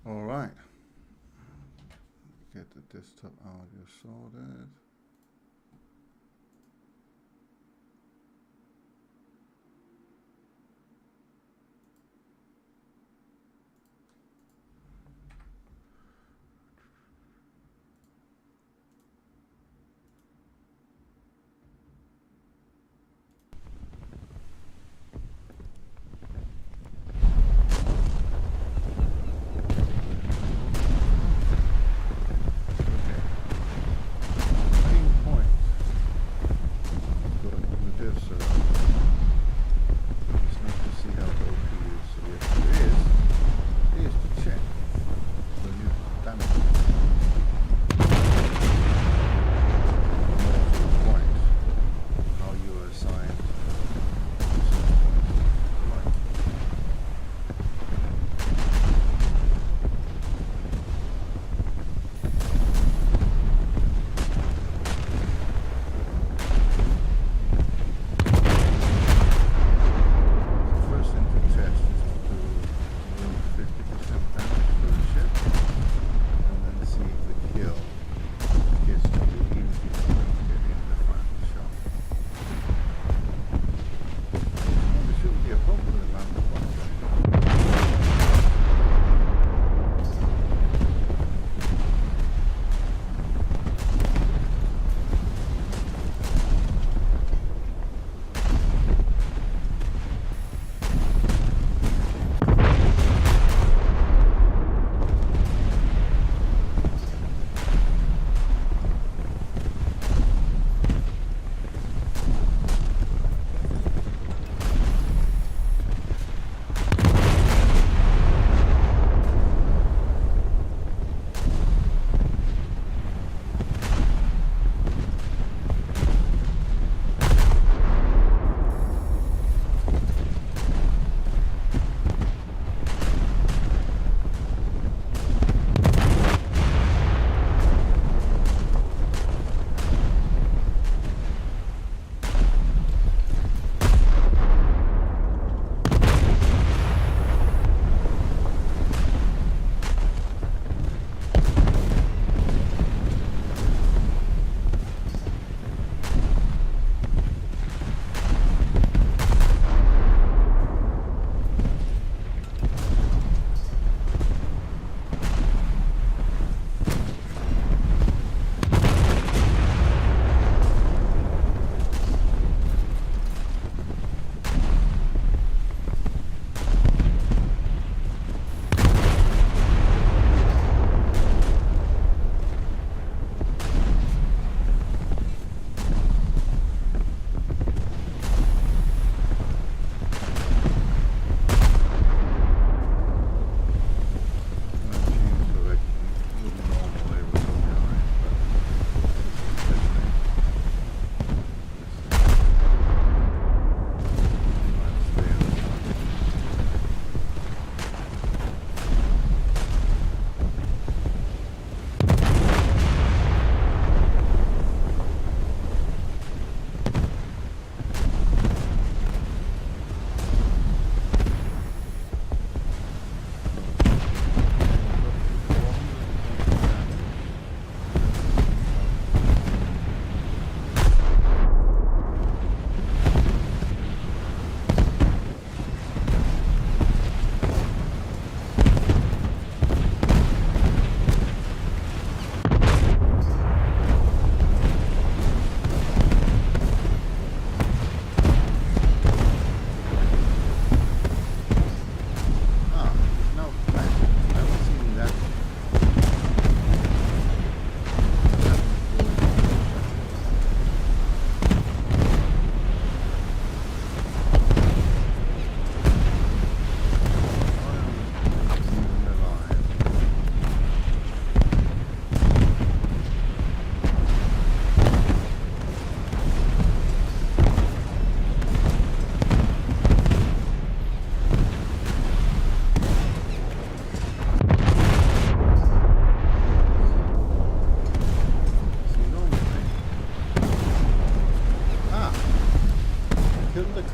All right. Get the desktop audio sorted.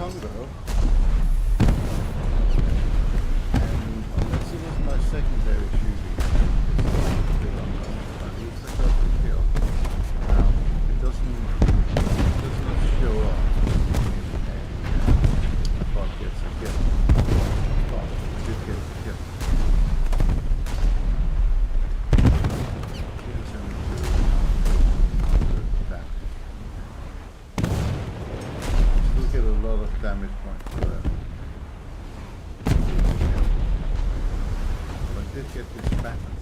Congo. And unless it was my secondary shooting, damage points for that. But I did get this baton thing.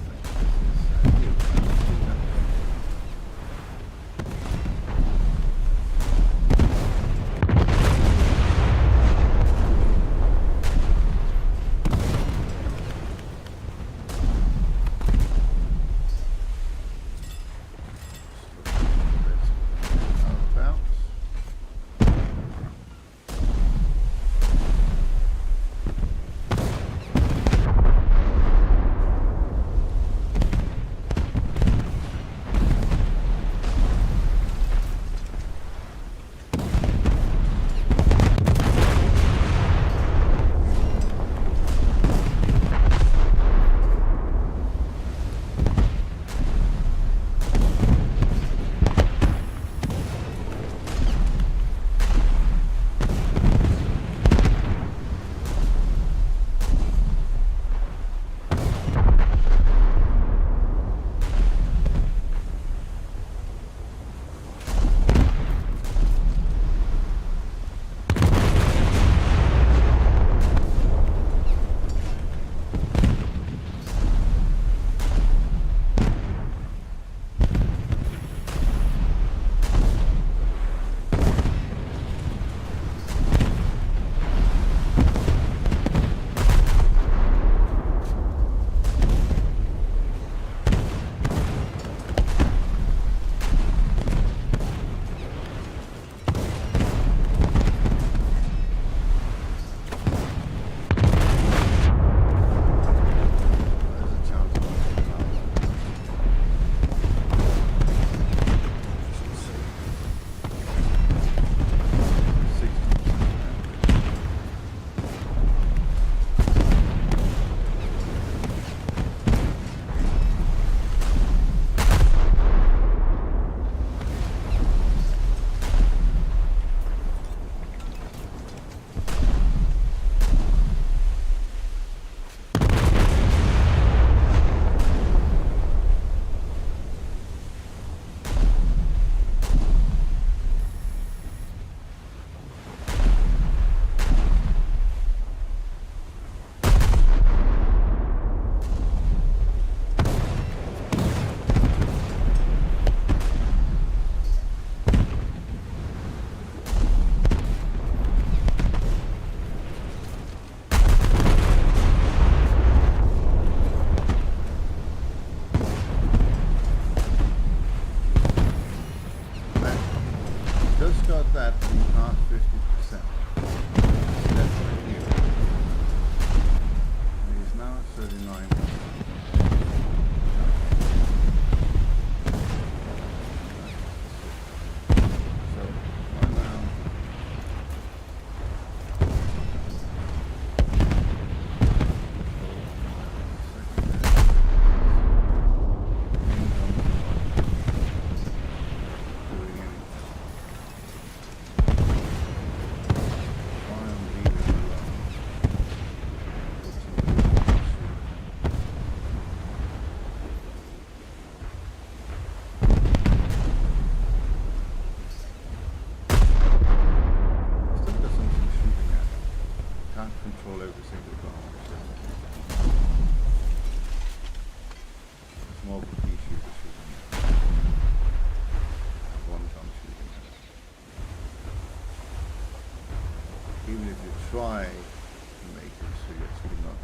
try to make it so it's not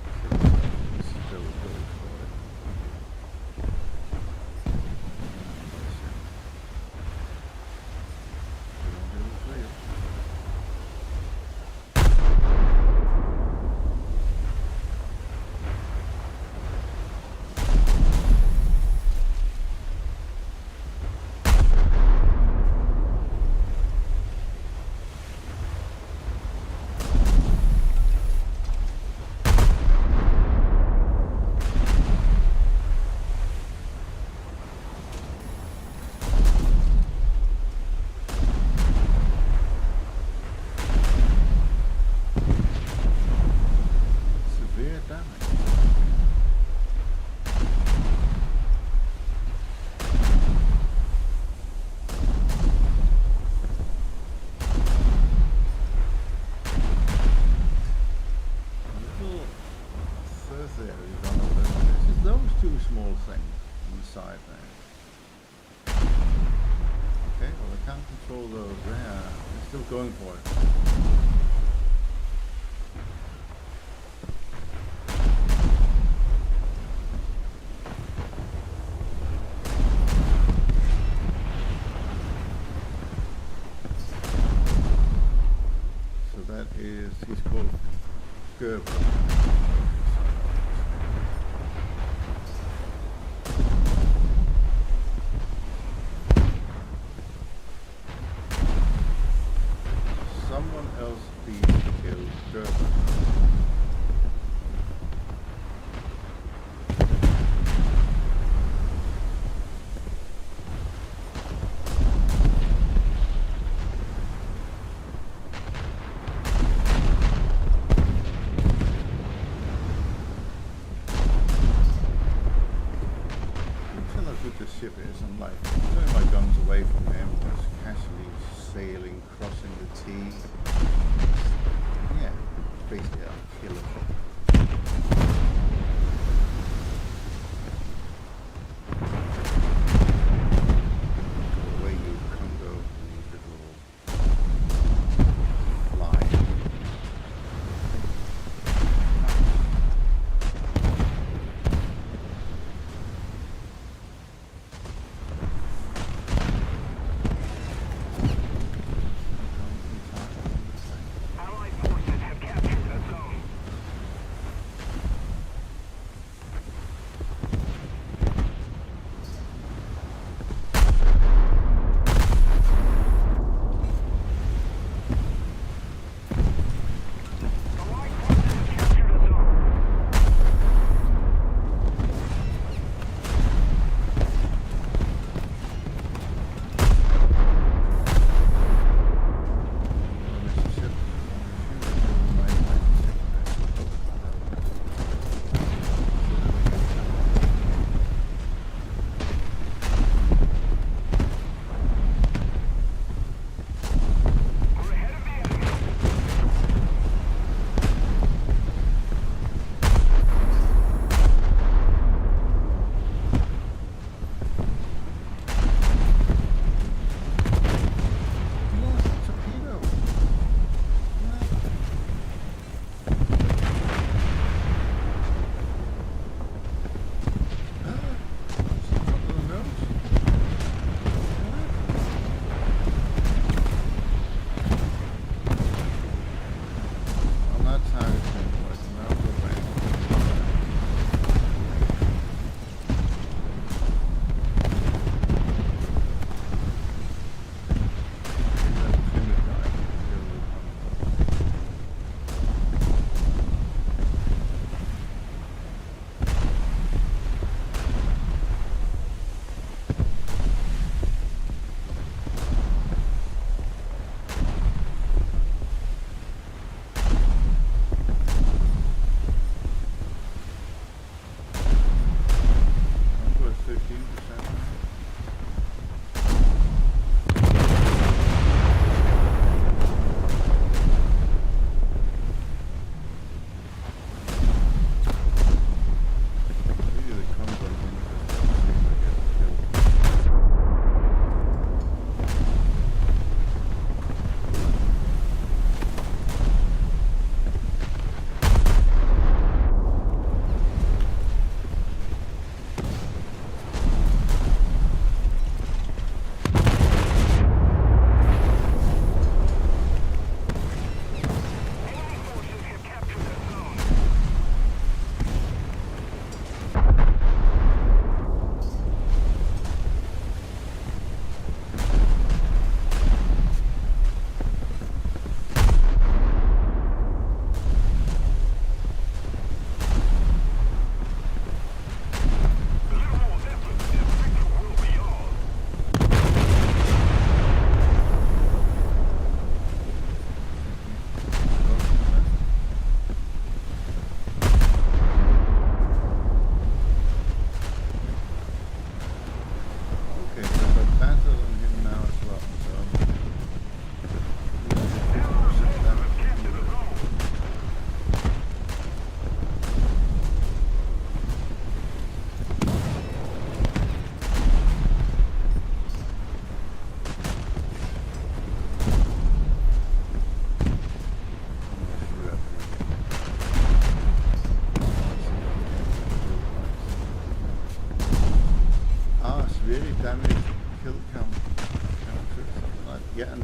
still good for it. all those there. They're still going for it. So that is, he's called Gerber. Someone else please kill Gerber. Tell how good this ship is. I'm like turning my guns away from him, just casually sailing, crossing the T. Yeah, basically a killer. The way you Congo and these little fly. Allied forces have captured a zone.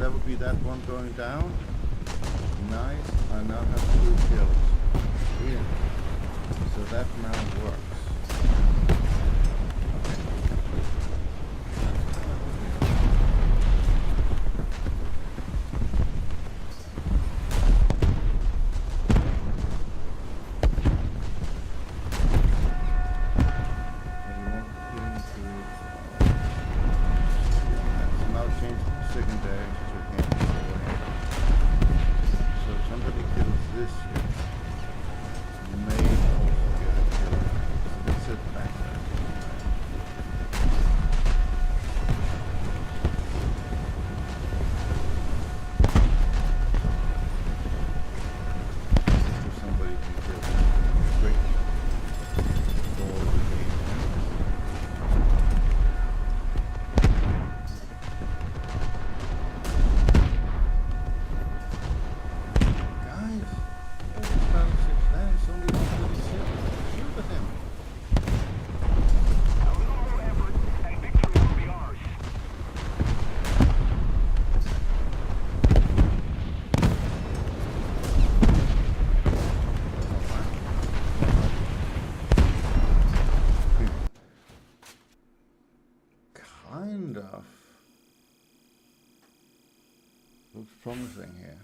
that would be that one going down. Nice. I now have 2 kills. Brilliant. So that now works. Looks promising here.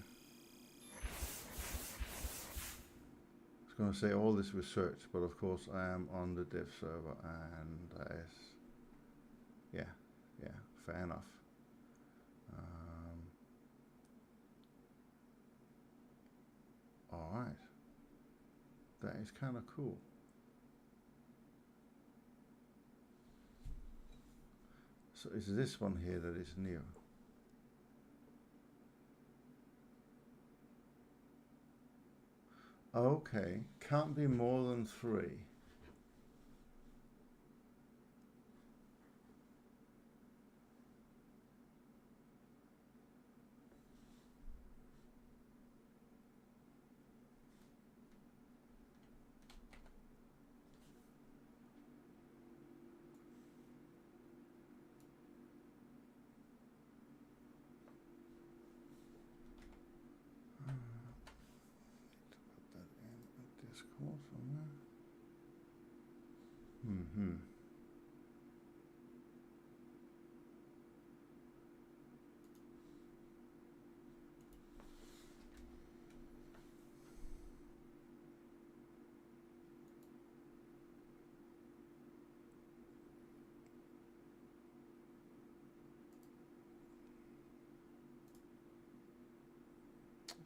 I was going to say all this research, but of course I am on the dev server, and yeah, fair enough. All right, that is kind of cool. So it's this one here that is new. Okay, can't be more than 3. Discord somewhere.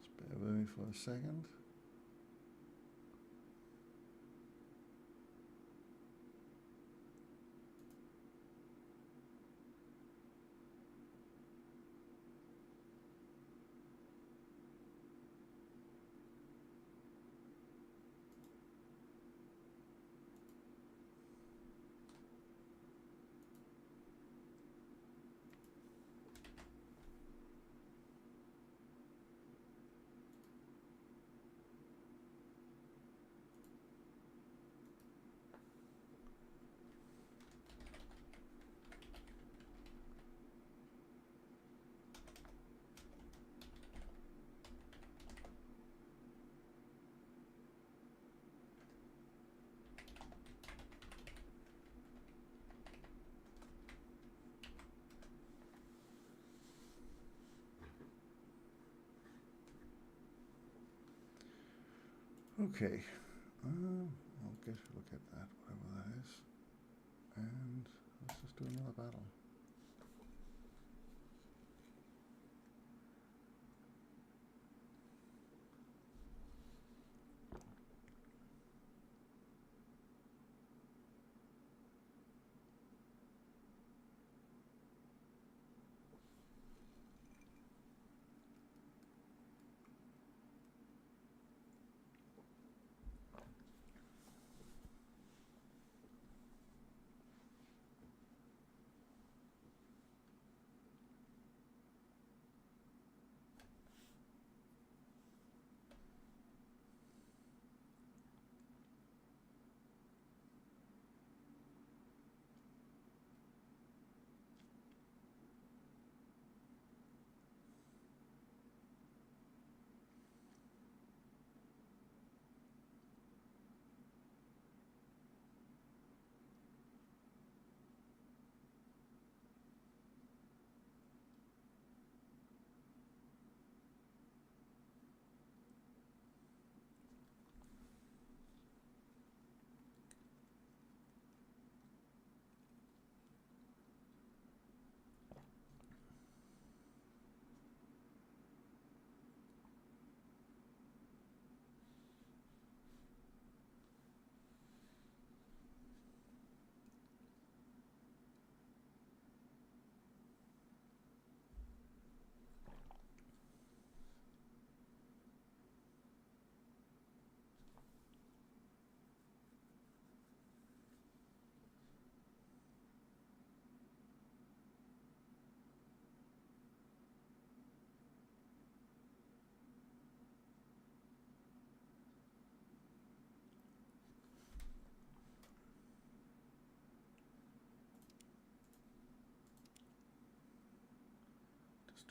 Just bear with me for a second. Okay, I'll get a look at that, whatever that is, and let's just do another battle.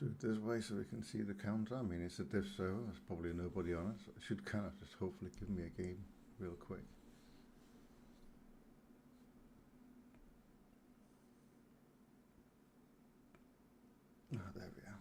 Let's do it this way so we can see the counter. I mean, it's a diff server. There's probably nobody on it. So it should kind of just hopefully give me a game real quick. Ah, there we are.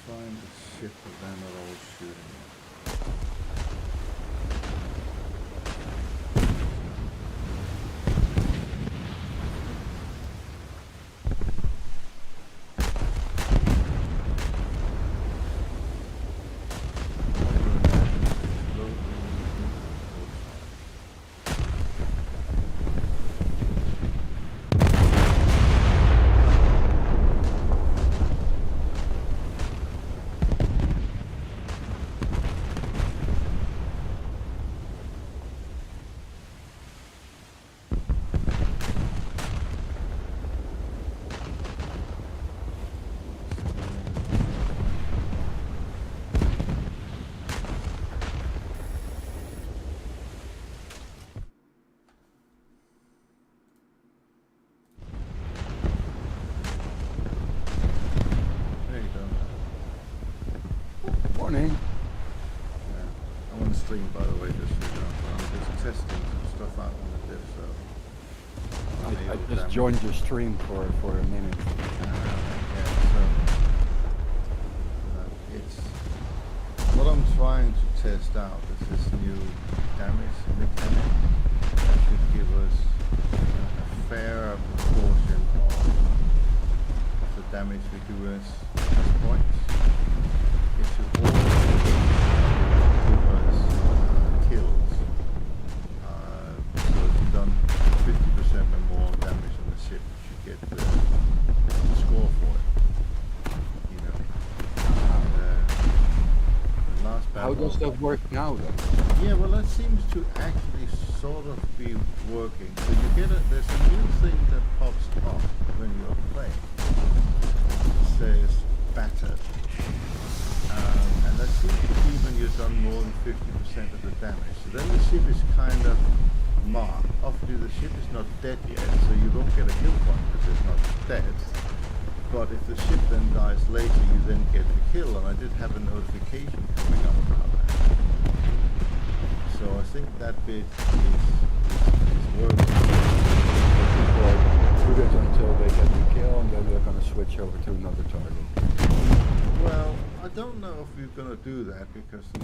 Find the ship that they're not all shooting at. Morning. Yeah. I'm on the stream, by the way, just so you know. I'm just testing some stuff out on the diff server. I just joined your stream for a minute. It's what I'm trying to test out is this new damage mechanic that should give us a fair proportion of the damage we do as points. It should also give us kills. So if you've done 50% or more damage on the ship, you should get the score for it. You know. The last battle. How does that work now then? Yeah, well, that seems to actually sort of be working. So you get there's a new thing that pops up when you're playing. It says battered. And that seems to be when you've done more than 50% of the damage. So then the ship is kind of marked. Obviously the ship is not dead yet, so you won't get a kill point because it's not dead. But if the ship then dies later, you then get the kill, and I did have a notification coming up about that. So I think that bit is working. People do it until they get the kill, and then they're going to switch over to another target. Well, I don't know if we're going to do that because I'm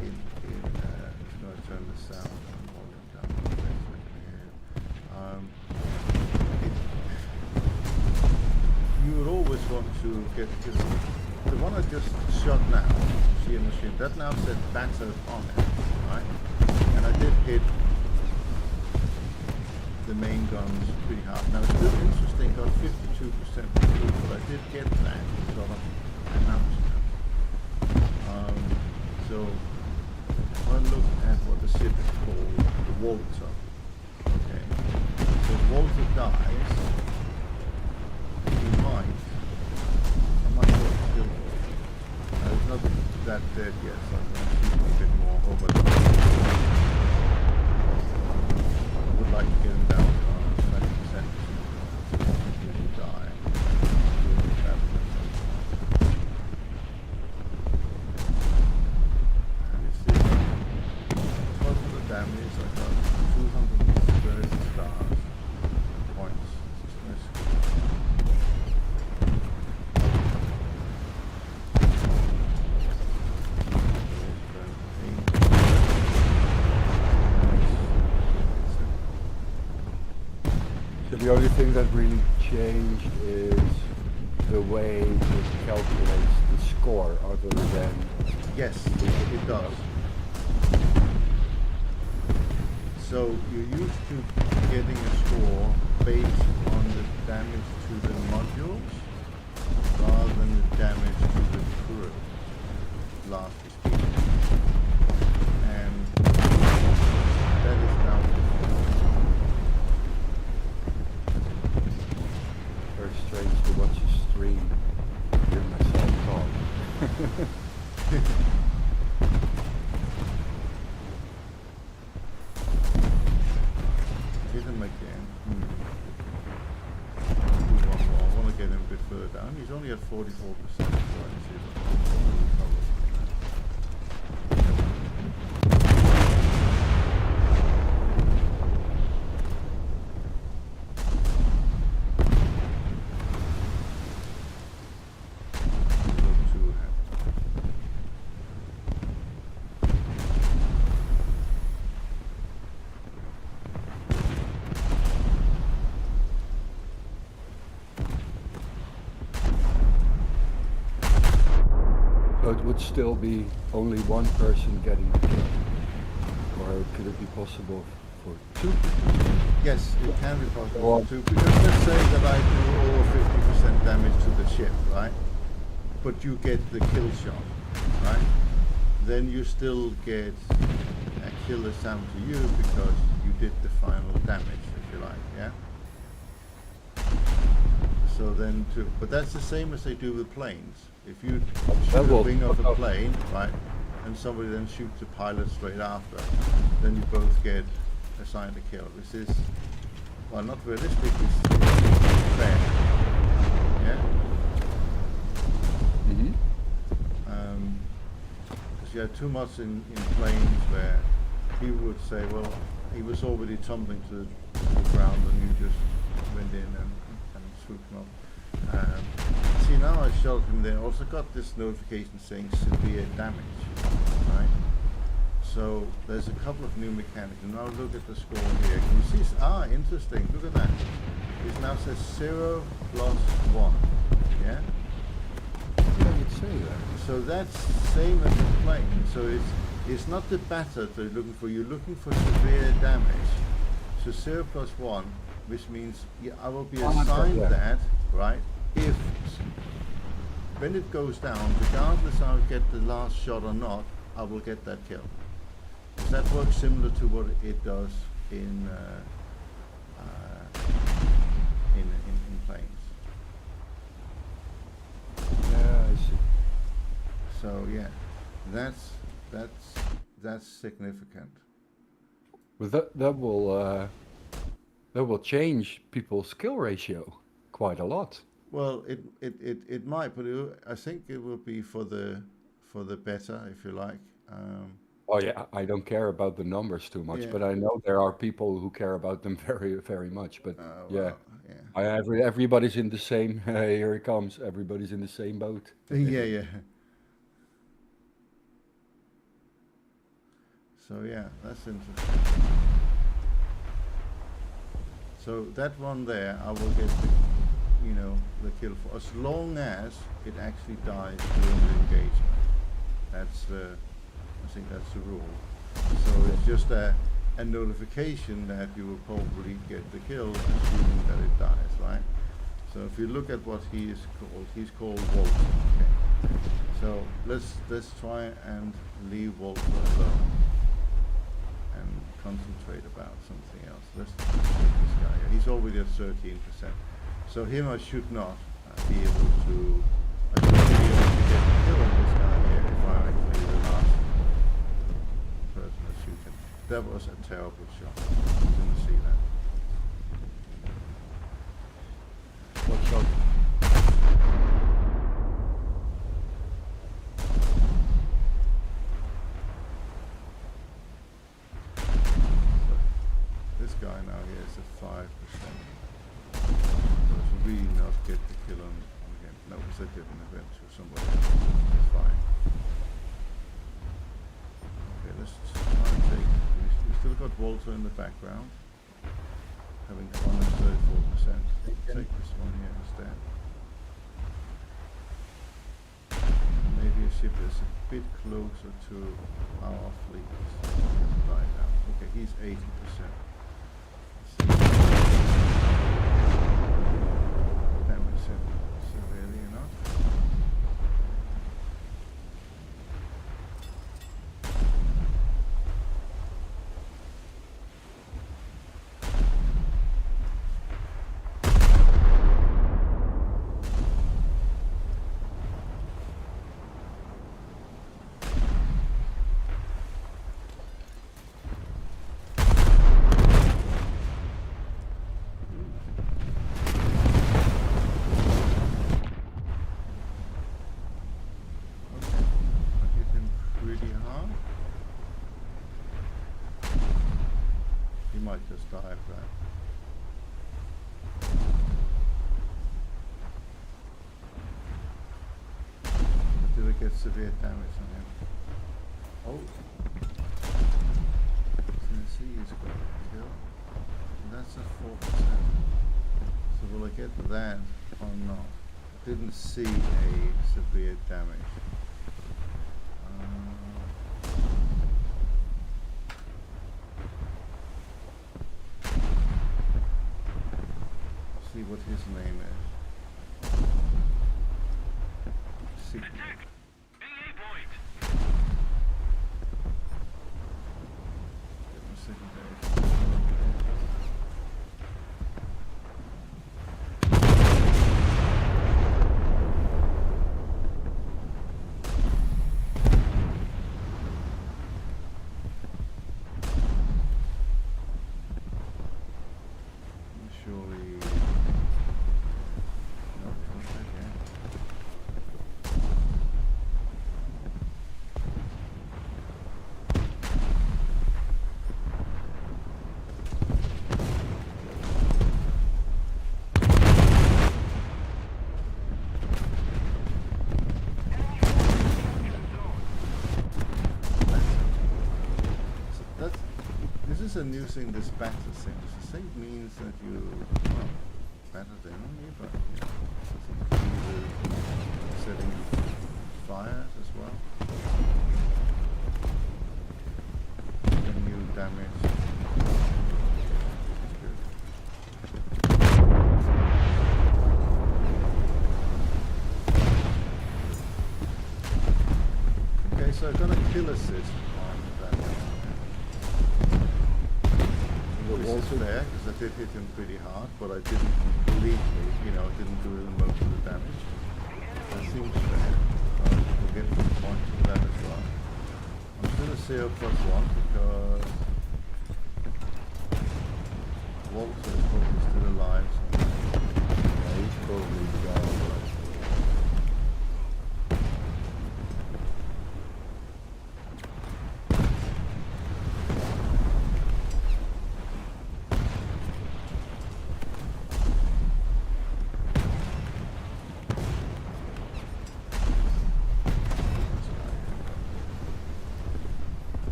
going to turn the sound and volume down a bit so I can hear it. You would always want to get the one I just shot now, see in the stream, that now said battered on it, right? And I did hit the main guns pretty hard. Now it's still interesting, got 52% through, but I did get that sort of announcement. So if I look at what the ship is called, the Walter. Okay. So if Walter dies, he might get killed. Now it's not that dead yet, so I'm going to shoot a bit more over the I would like to get him down to 20% if he die. And you see, because of the damage, I got 230 stars points. So the only thing that really changed is the way it calculates the score other than... Yes, it does. So you're used to getting a score based on the damage to the modules rather than the damage to the crew, largely speaking. And that is now different. Very strange to watch a stream hear myself talk. Hit him again. Do one more. I want to get him a bit further down. He's only at 44%, so I can see that. So it would still be only one person getting the kill? Or could it be possible for two people? Yes, it can be possible too, because let's say that I do over 50% damage to the ship, right? But you get the kill shot, right? Then you still get a kill assigned to you because you did the final damage, if you like, yeah? So then but that's the same as they do with planes. If you shoot the wing of a plane, right, and somebody then shoots the pilot straight after, then you both get assigned a kill. This is, well, not realistic, it's fair. Yeah? Mm-hmm. Because you have too much in planes where people would say, well, he was already tumbling to the ground and you just went in and swooped him up. See, now I shot him there. Also got this notification saying severe damage, right? So there's a couple of new mechanics. And now look at the score here. Can you see? Interesting. Look at that. It now says 0 plus 1. Yeah? Yeah, you'd say that. So that's same as the plane. So it's not the batter that you're looking for. You're looking for severe damage. So 0 plus 1, which means I will be assigned that, right? If when it goes down, regardless I'll get the last shot or not, I will get that kill. Does that work similar to what it does in planes? Yeah, I see. So yeah, that's significant. But that will change people's skill ratio quite a lot. Well, it might, but I think it will be for the better, if you like. Oh yeah, I don't care about the numbers too much, Yeah. but I know there are people who care about them very, very much. But yeah, Well, yeah. everybody's in the same. Here it comes. Everybody's in the same boat. Yeah. So yeah, that's interesting. So that one there, I will get the kill for, as long as it actually dies during the engagement. That's I think that's the rule. So it's just a notification that you will probably get the kill, assuming that it dies, right? So if you look at what he's called Walter. Okay. So let's try and leave Walter alone and concentrate about something else. Let's take this guy here. He's already at 13%. So him I should not be able to. I should be able to get the kill on this guy here if I'm actually the last person to shoot him. That was a terrible shot. Didn't see that. What shot? This guy now here is at 5%. So I should really not get the kill on again. No, because I didn't event to somebody else. It's fine. Okay, let's try and take. We still got Walter in the background, having fun at Take this one here instead. Maybe a ship is a bit closer to our fleet. Right now. Okay, he's 80%. Damage him severely enough. Might just die of that. But did I get severe damage on him? Oh. Tennessee is got a kill. And that's a 4%. So will I get that or not? I didn't see a severe damage. See what his name is. See. Attack! BA point! Get my secondary. Surely. No, not again. This is a new thing, this battle thing. This thing means that you, well, better than me, but you know, setting fires as well. Getting new damage. Good. Okay, so I've got a kill assist on that one. Which is fair, because I did hit him pretty hard, but I didn't completely, you know, I didn't do most of the damage. That seems fair. We'll get some points for that as well. I'm still a 0+1 because Walter is probably still alive. So Yeah, he's probably gone.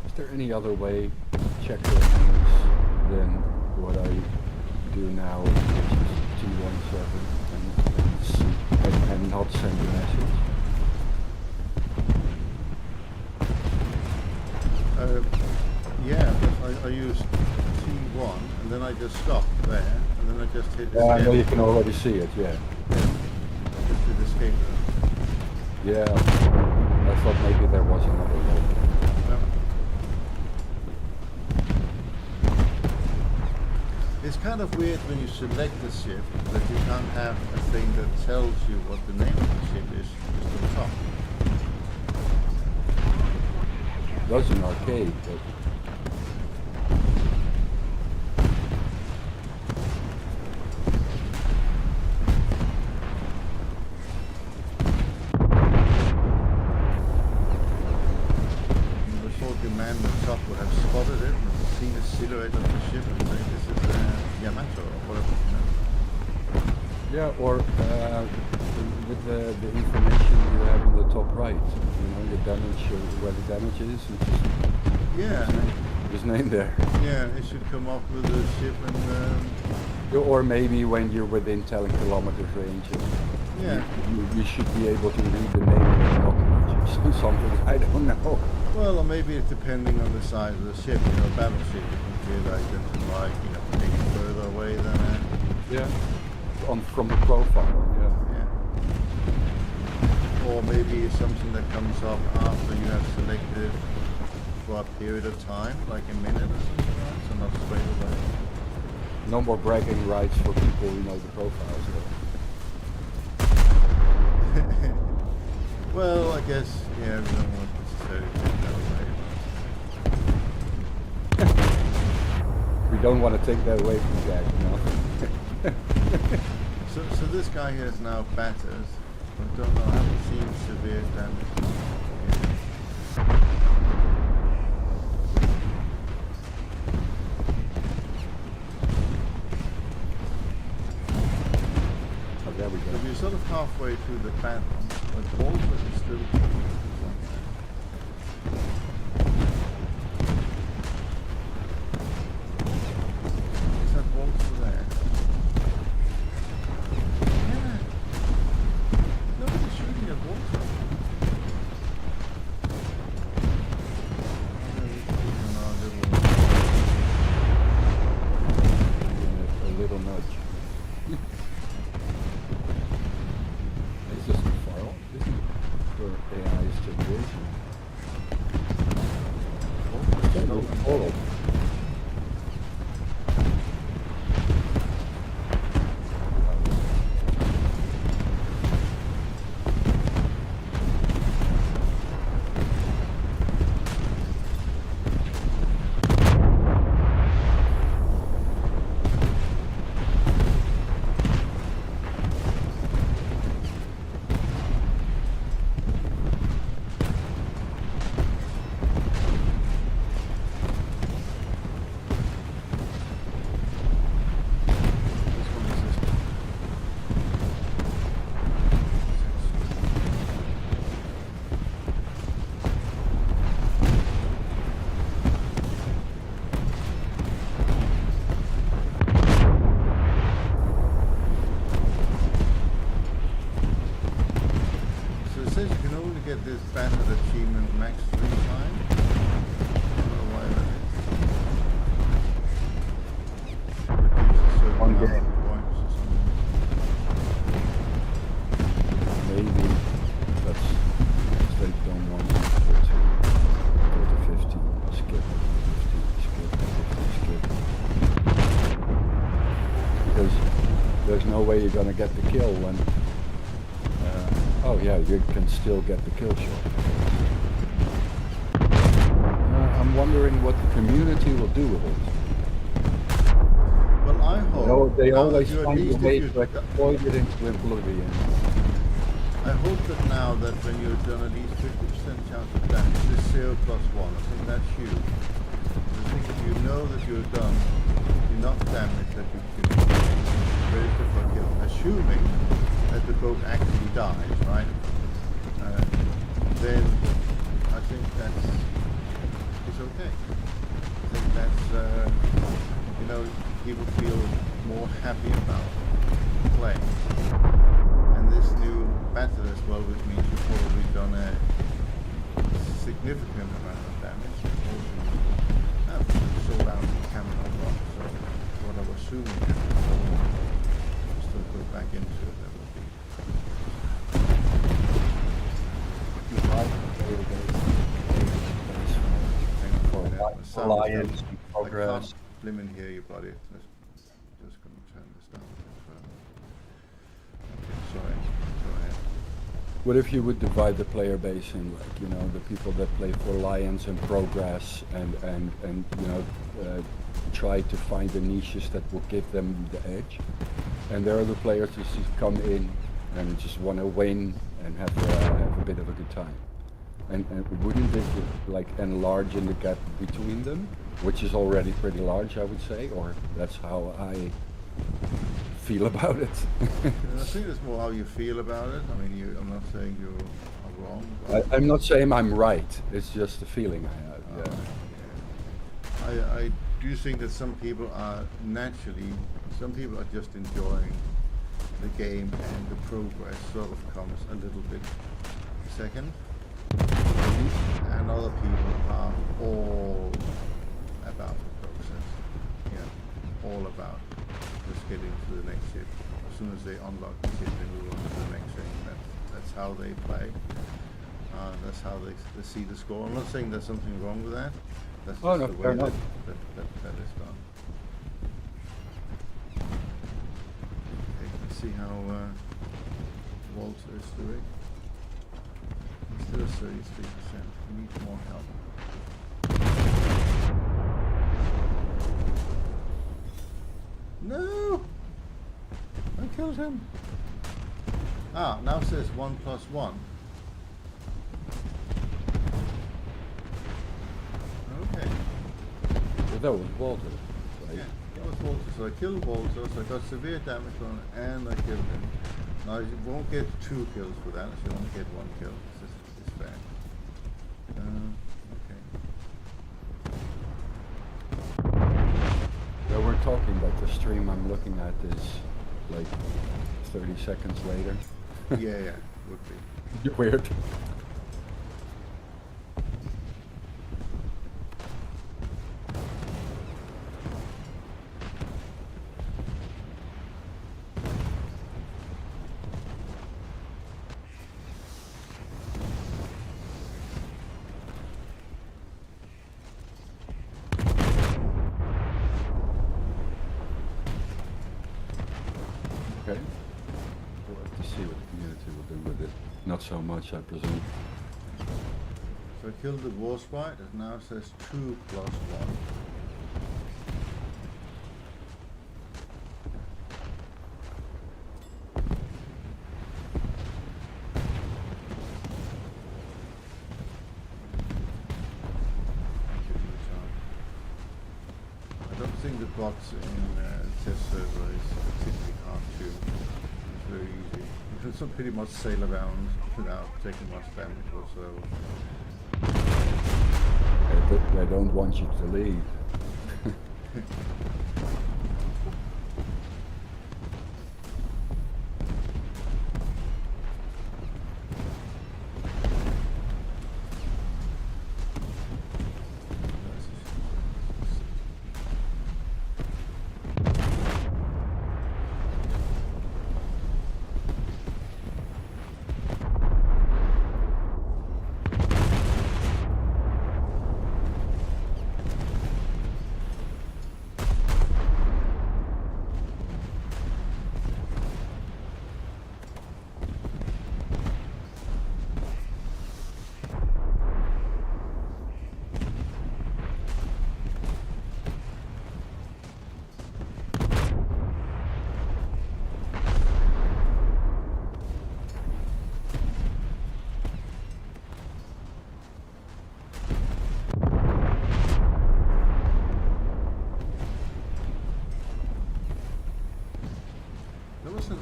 Is there any other way to check their names than what I do now, which is T17 and not send a message? Yeah, but I used T1 and then I just stopped there and then I just hit escape. Yeah, I know you can already see it, yeah. I just hit escape. Yeah, I thought maybe there was another way. No. It's kind of weird when you select the ship that you can't have a thing that tells you what the name of the ship is just on top. It was an arcade, but the man on top would have spotted it and seen a silhouette of the ship and say this is Yamato or whatever, you know? Yeah, or with the information you have on the top right, you know, your damage, where the damage is, and just Yeah, his name there. yeah, it should come up with the ship and Or maybe when you're within 10 kilometers range, yeah. you should be able to read the name of the binoculars or something, I don't know. Well, or maybe it's depending on the size of the ship. You know, a battleship you can clearly identify, you know, maybe further away than Yeah, from the profile, yeah. yeah. Or maybe it's something that comes up after you have selected for a period of time, like a minute or something, right? So not straight away. No more bragging rights for people who know the profiles, though. Well, I guess, yeah, we don't want necessarily to take that away. We don't want to take that away from Jack, no. So this guy here is now battered. I don't know, I haven't seen severe damage. Oh, there we So go. we're sort of halfway through the battle, but Walter is still Is that Walter there? Yeah. Nobody's shooting at Walter. A little nudge. It's just far off, isn't it? For AI's generation. Oh. Get this battle achievement max 3 times. I don't know why that is. Reduce a certain One number game. of points or something. Maybe that's they don't want to go to 15, skip 15, skip 15, skip. Because there's no way you're gonna get the kill when oh yeah, you can still get the kill shot. I'm wondering what the community will do with it. Well, I hope They now always that you at find a least way if to you, exploit it into oblivion. I hope that now that when you've done at least 50% chance of damage, this 0 + 1, I think that's huge. I think if you know that you've done enough damage that you can register for a kill, assuming that the boat actually dies, right? Then I think that's it's okay. I think that's you know, people feel more happy about playing. And this new battle as well, which means you've probably done a significant amount of damage. Also, sold out the camera lock, so what I was assuming still go back into it. That would be Alliance in I progress. can't limit hear you, buddy. Just gonna turn this down a bit further. Okay, sorry. Go ahead. What if you would divide the player base in, like, you know, the people that play for Alliance and Progress and you know, try to find the niches that will give them the edge, and there are the players that just come in and just want to win and have a bit of a good time. And wouldn't it like enlarge in the gap between them? which is already pretty large, I would say, or that's how I feel about it. And I think it's more how you feel about it. I mean, I'm not saying you are wrong. But I'm not saying I'm right. It's just a feeling I have. Yeah. I do think that some people are just enjoying the game, and the progress sort of comes a little bit second. And other people are all about the process. Yeah, all about just getting to the next ship. As soon as they unlock the ship, they move on to the next thing. That's how they play. That's how they see the score. I'm not saying there's something wrong with that. That's just no, the fair way that enough. is done. Okay, let's see how Walter is doing. He's still 33%. We need more help. No! I killed him. Ah, now it says 1+1. Okay. Well, that was Walter, right? Yeah, that was Walter. So I killed Walter, so I got severe damage on it, and I killed him. Now you won't get 2 kills for that, you only get 1 kill. It's fair. Okay. Yeah, we're talking about the stream I'm looking at is like 30 seconds later. Yeah, would be. Weird. Okay. We'll have to see what the community will do with it. Not so much, I presume. So I killed the war sprite, and now it says 2+1. I don't think the bots in test server is particularly hard to. It's very easy. You can pretty much sail around without taking much damage whatsoever. I don't want you to leave.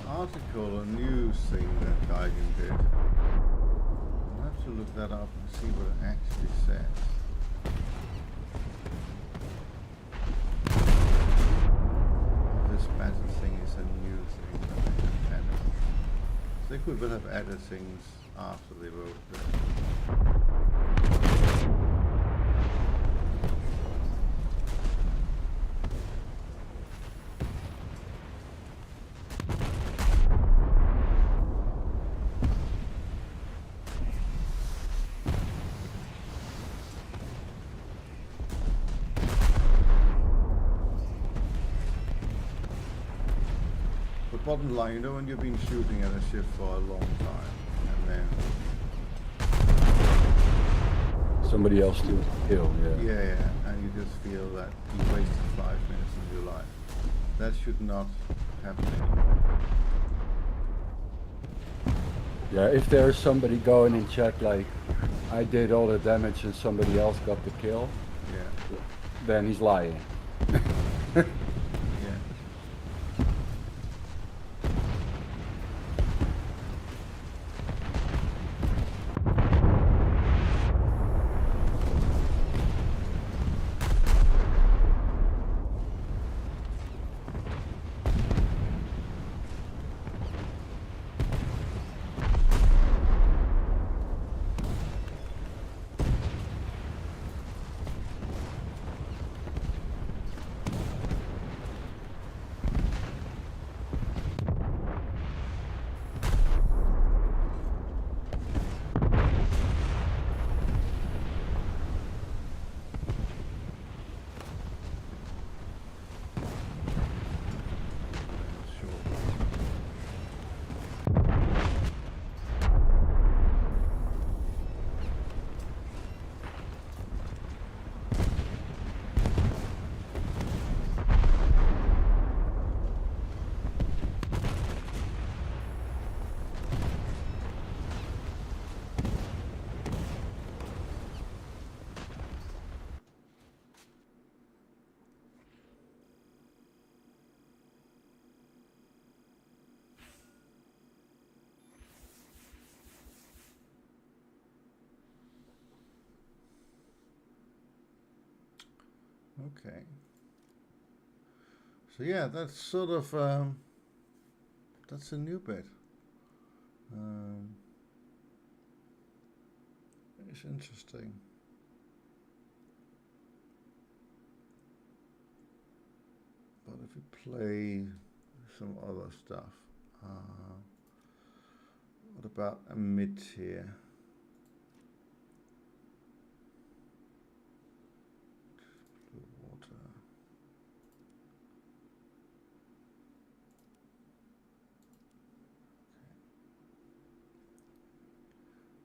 Article or news thing that Geigen did. I'll have to look that up and see what it actually says. This battle thing is a new thing that they have added. So they could well have added things after they wrote that. Bottom line, you know when you've been shooting at a ship for a long time, and then Somebody else to kill, yeah, and you just feel that you wasted 5 minutes of your life. That should not happen anymore. Yeah, if there's somebody going in chat like, I did all the damage and somebody else got the kill, Yeah. then he's lying. Yeah. Okay. So yeah, that's sort of that's a new bit. It's interesting. But if we play some other stuff, what about a mid here? Blue water.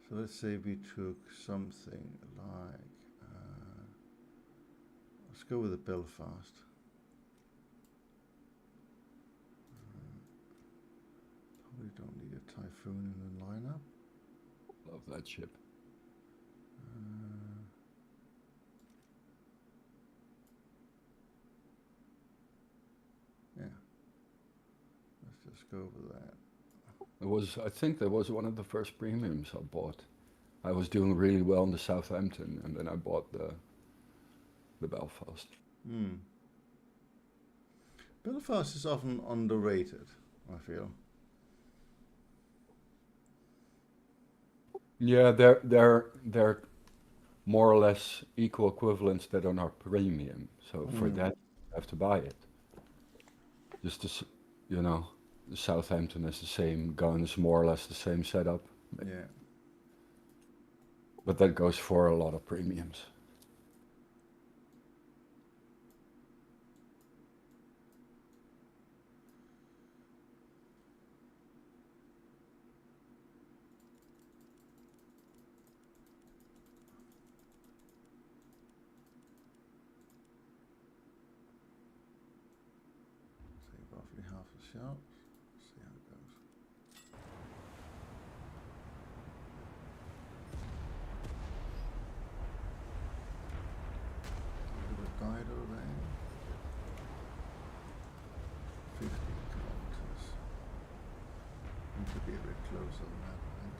So let's say we took something like, let's go with the Belfast. Probably don't need a Typhoon in the lineup. Love that ship. Yeah, let's just go with that. It was, I think that was one of the first premiums I bought. I was doing really well in the Southampton, and then I bought the Belfast. Belfast is often underrated, I feel. Yeah, they're more or less equal equivalents that are not premium. So for that, you have to buy it. Just to, you know, the Southampton has the same guns, more or less the same setup. Yeah. But that goes for a lot of premiums. Say roughly half a shot. See how it goes. Dido there. 50 kilometers. Need to be a bit closer than that, I think.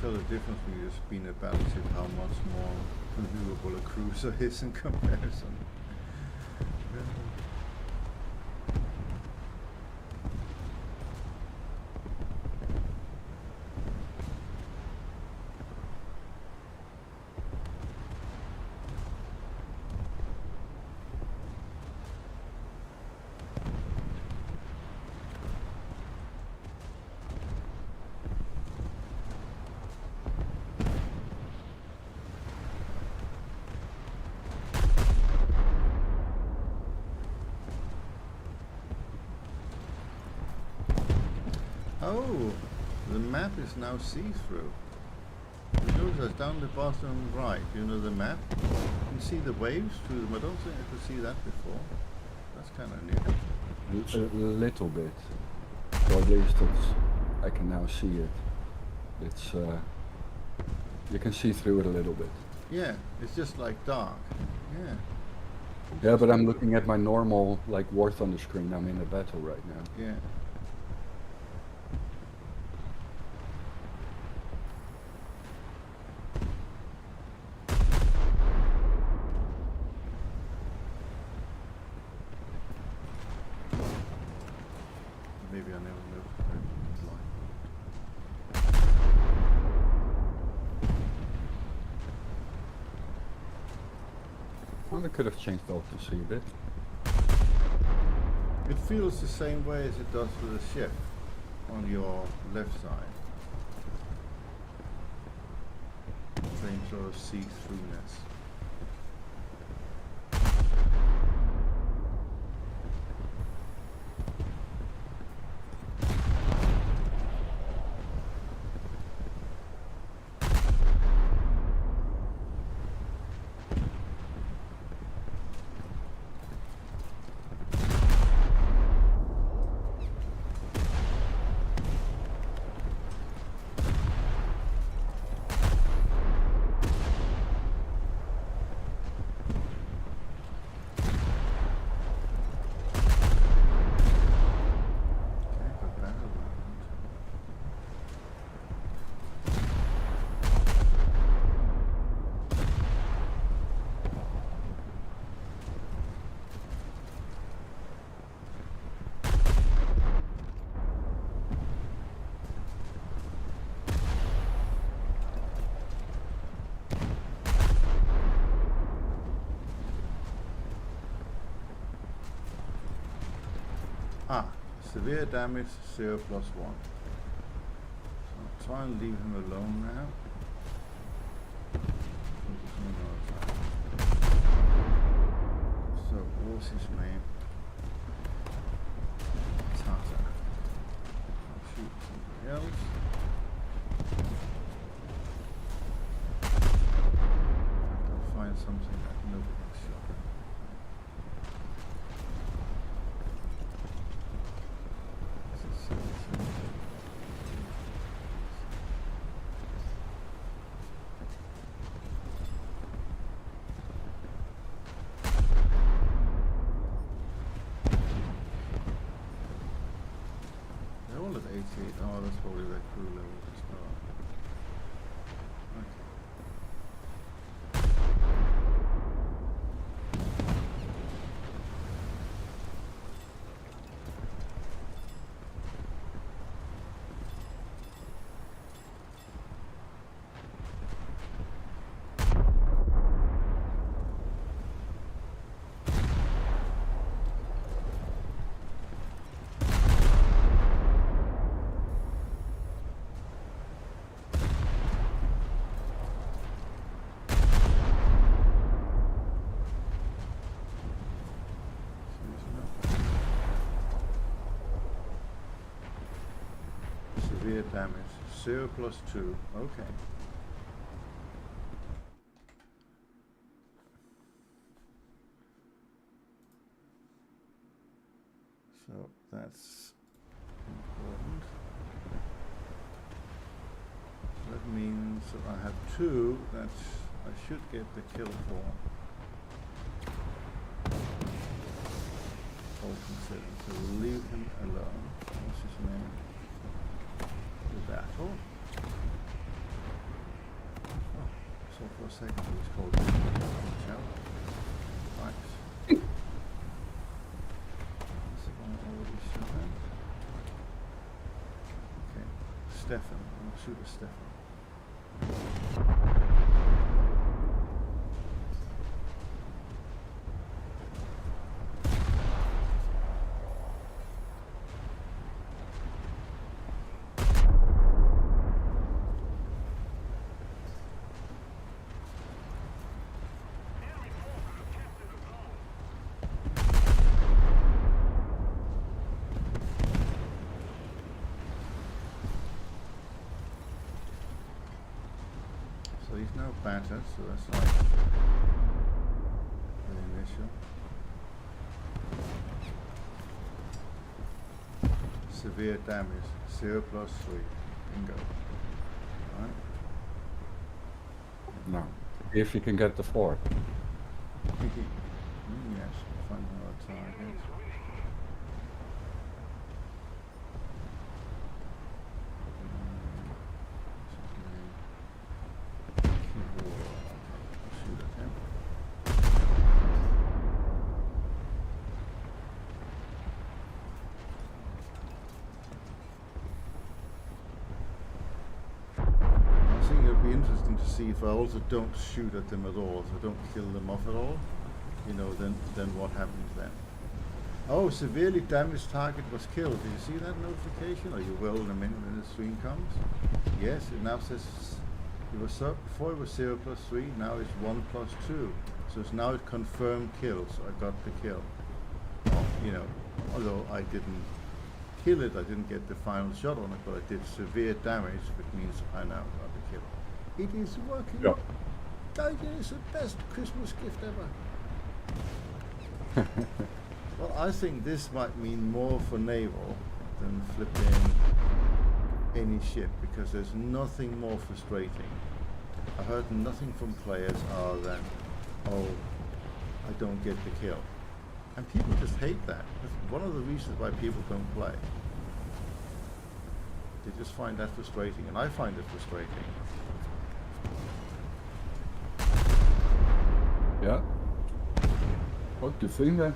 Tell the difference between a spinner battleship, how much more maneuverable a cruiser is in comparison. Oh, the map is now see-through. You notice down the bottom right, you know the map? You can see the waves through them. I don't think I could see that before. That's kind of new. A little bit. So at least it's, I can now see it. It's you can see through it a little bit. Yeah, it's just like dark. Yeah. Yeah, but I'm looking at my normal like War Thunder screen. I'm in a battle right now. Yeah. Maybe I never noticed that line. Well, I could have changed options a bit. It feels the same way as it does with the ship on your left side. Same sort of see-throughness. Severe damage, 0 +1. So I'll try and leave him alone now. Focus on the other side. So, what's his name? Tata. I'll shoot somebody else. I'll find something that nobody has shot. They're all at 88. Oh, that's probably their crew level to start. Okay. Severe damage, 0 +2. Okay. So that's important. That means that I have 2 that I should get the kill for. All considered. So we'll leave him alone. What's his name? The battle. Oh, so for a second it was called Shell. Right. Is it on already shown? Okay. Stefan. I'll shoot at Stefan. So he's now battered, so that's like the initial. Severe damage, 0 plus 3. Bingo. Right. No. If you can get the 4. Yes, find another target. Shoot at him. I think it'll be interesting to see if I also don't shoot at them at all, if I don't kill them off at all, you know, then what happens then? Oh, severely damaged target was killed. Did you see that notification? Or you will in a minute when the stream comes? Yes, it now says it was before it was 0 plus 3, now it's 1 plus 2. So it's now it confirmed kill, so I got the kill. Well, you know, although I didn't kill it, I didn't get the final shot on it, but I did severe damage, which means I now got the kill. It is working. Yeah. Guys, it is the best Christmas gift ever. Well, I think this might mean more for Naval than flipping any ship, because there's nothing more frustrating. I heard nothing from players other than, oh, I don't get the kill. And people just hate that. That's one of the reasons why people don't play. They just find that frustrating, and I find it frustrating. Ja. Wat te vinden.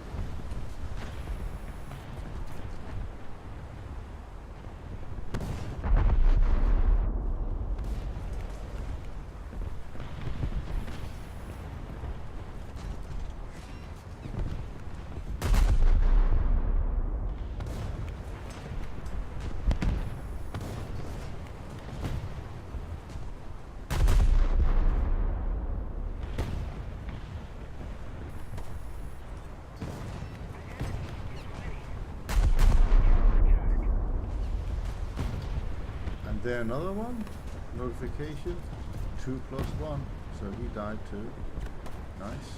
There another one, notification, 2 plus 1, so he died too. Nice.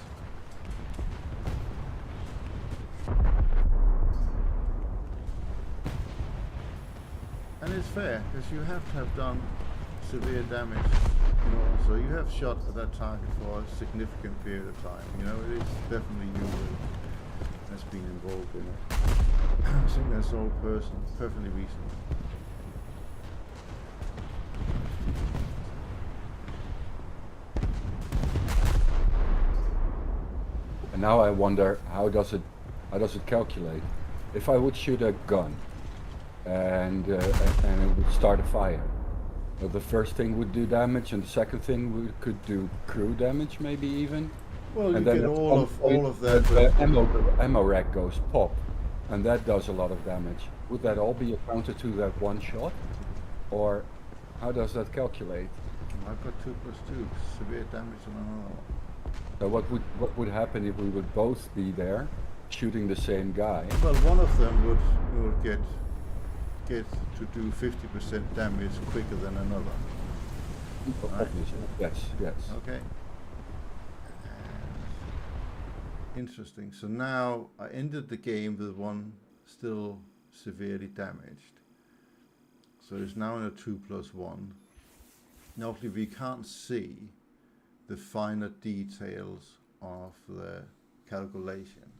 And it's fair, because you have to have done severe damage, you know, so you have shot at that target for a significant period of time, you know, it is definitely you that's been involved in it. I think that's all perfectly reasonable. And now I wonder, how does it calculate? If I would shoot a gun and it would start a fire, the first thing would do damage, and the second thing could do crew damage, maybe even. Well, and you then get at all some of that. The ammo rack goes pop, and that does a lot of damage. Would that all be accounted to that one shot, or how does that calculate? I've got 2 plus 2, severe damage on another one. So what would happen if we would both be there, shooting the same guy? Well, one of them would get to do 50% damage quicker than another. Right. Obviously, yes. Okay. Interesting. So now I ended the game with one still severely damaged. So it's now in a 2 plus 1. Now, obviously, we can't see the finer details of the calculation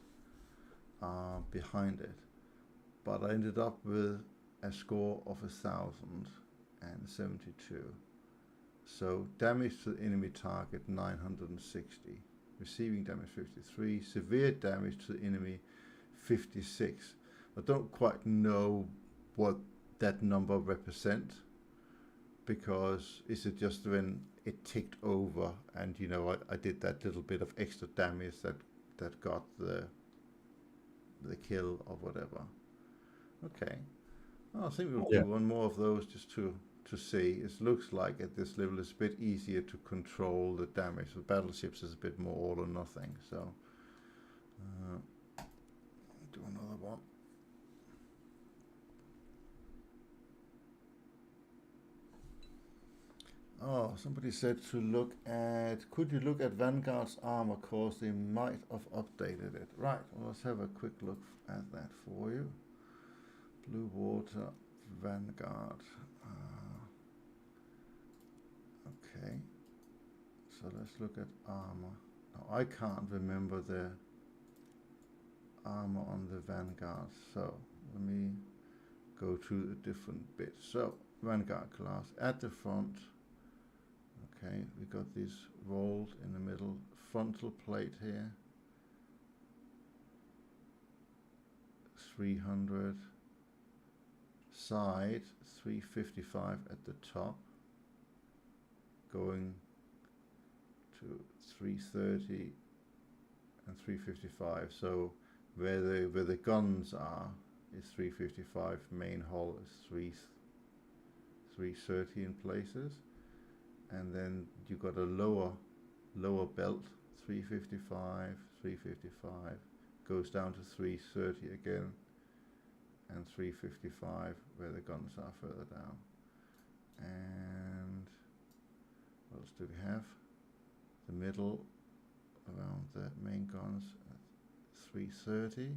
behind it, but I ended up with a score of 1,072. So damage to the enemy target 960, receiving damage 53, severe damage to the enemy 56. I don't quite know what that number represents, because is it just when it ticked over and, you know, I did that little bit of extra damage that got the kill or whatever. Okay, well, I think we'll do one more of those just to see. It looks like at this level it's a bit easier to control the damage. The battleships is a bit more all or nothing, so do another one. Oh, somebody said to look at. Could you look at Vanguard's armor? Cause they might have updated it. Right. Well, let's have a quick look at that for you. Blue Water Vanguard. Okay. So let's look at armor. Now I can't remember the armor on the Vanguard. So let me go through the different bits. So Vanguard class at the front. Okay, we got this rolled in the middle frontal plate here. 300 side 355 at the top, going to 330 and 355. So where the guns are is 355. Main hull is 330 in places, and then you got a lower belt 355, 355 goes down to 330 again, and 355 where the guns are further down. And what else do we have? The middle around the main guns at 330, and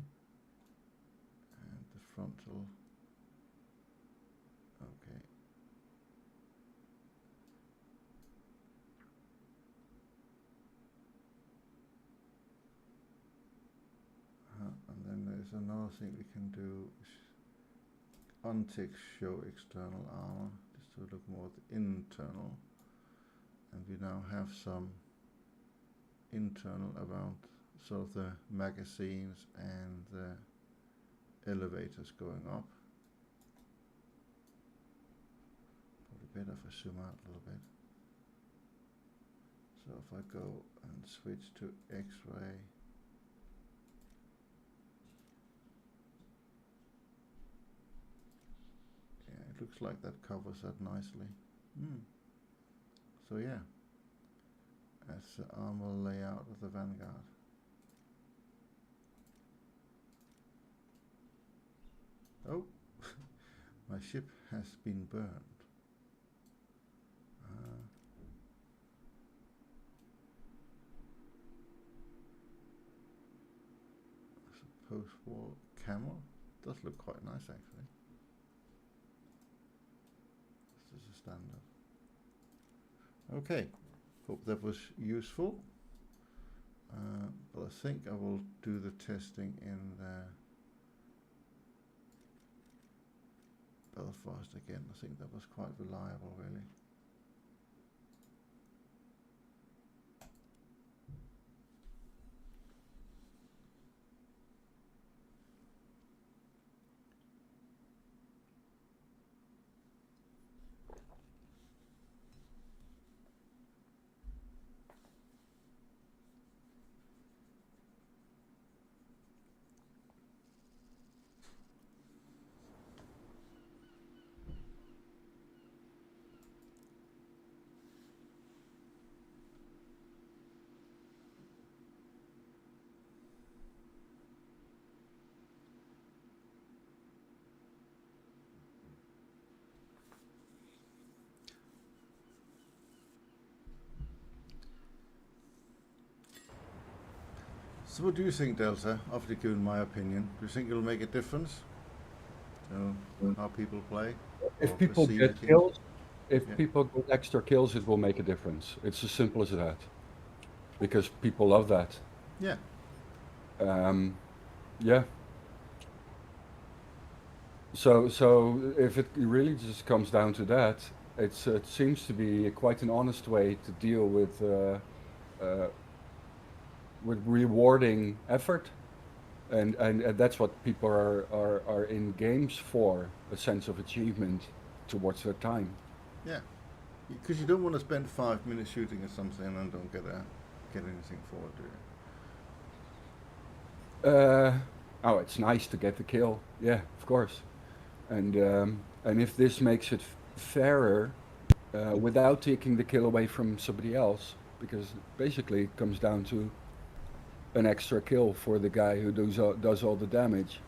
the frontal. Okay. And then there's another thing we can do. Untick show external armor, just to look more at the internal. And we now have some internal around sort of the magazines and the elevators going up. Probably better if I zoom out a little bit. So if I go and switch to X-ray, yeah, it looks like that covers that nicely. So yeah, that's the armor layout of the Vanguard. Oh, my ship has been burned. Post-war camo does look quite nice actually. This is a standard. Okay, hope that was useful. But I think I will do the testing in the Belfast again. I think that was quite reliable, really. So what do you think, Delta, after giving my opinion? Do you think it'll make a difference to how people play? If people perceive get the kills, if Yeah. people get extra kills, it will make a difference. It's as simple as that. Because people love that. Yeah. Yeah. So if it really just comes down to that, it seems to be quite an honest way to deal with rewarding effort, and that's what people are in games for, a sense of achievement towards their time. Yeah. Because you don't want to spend 5 minutes shooting at something and don't get anything for it, do you? Oh, it's nice to get the kill, yeah, of course, and if this makes it fairer, without taking the kill away from somebody else, because basically it comes down to an extra kill for the guy who does all the damage,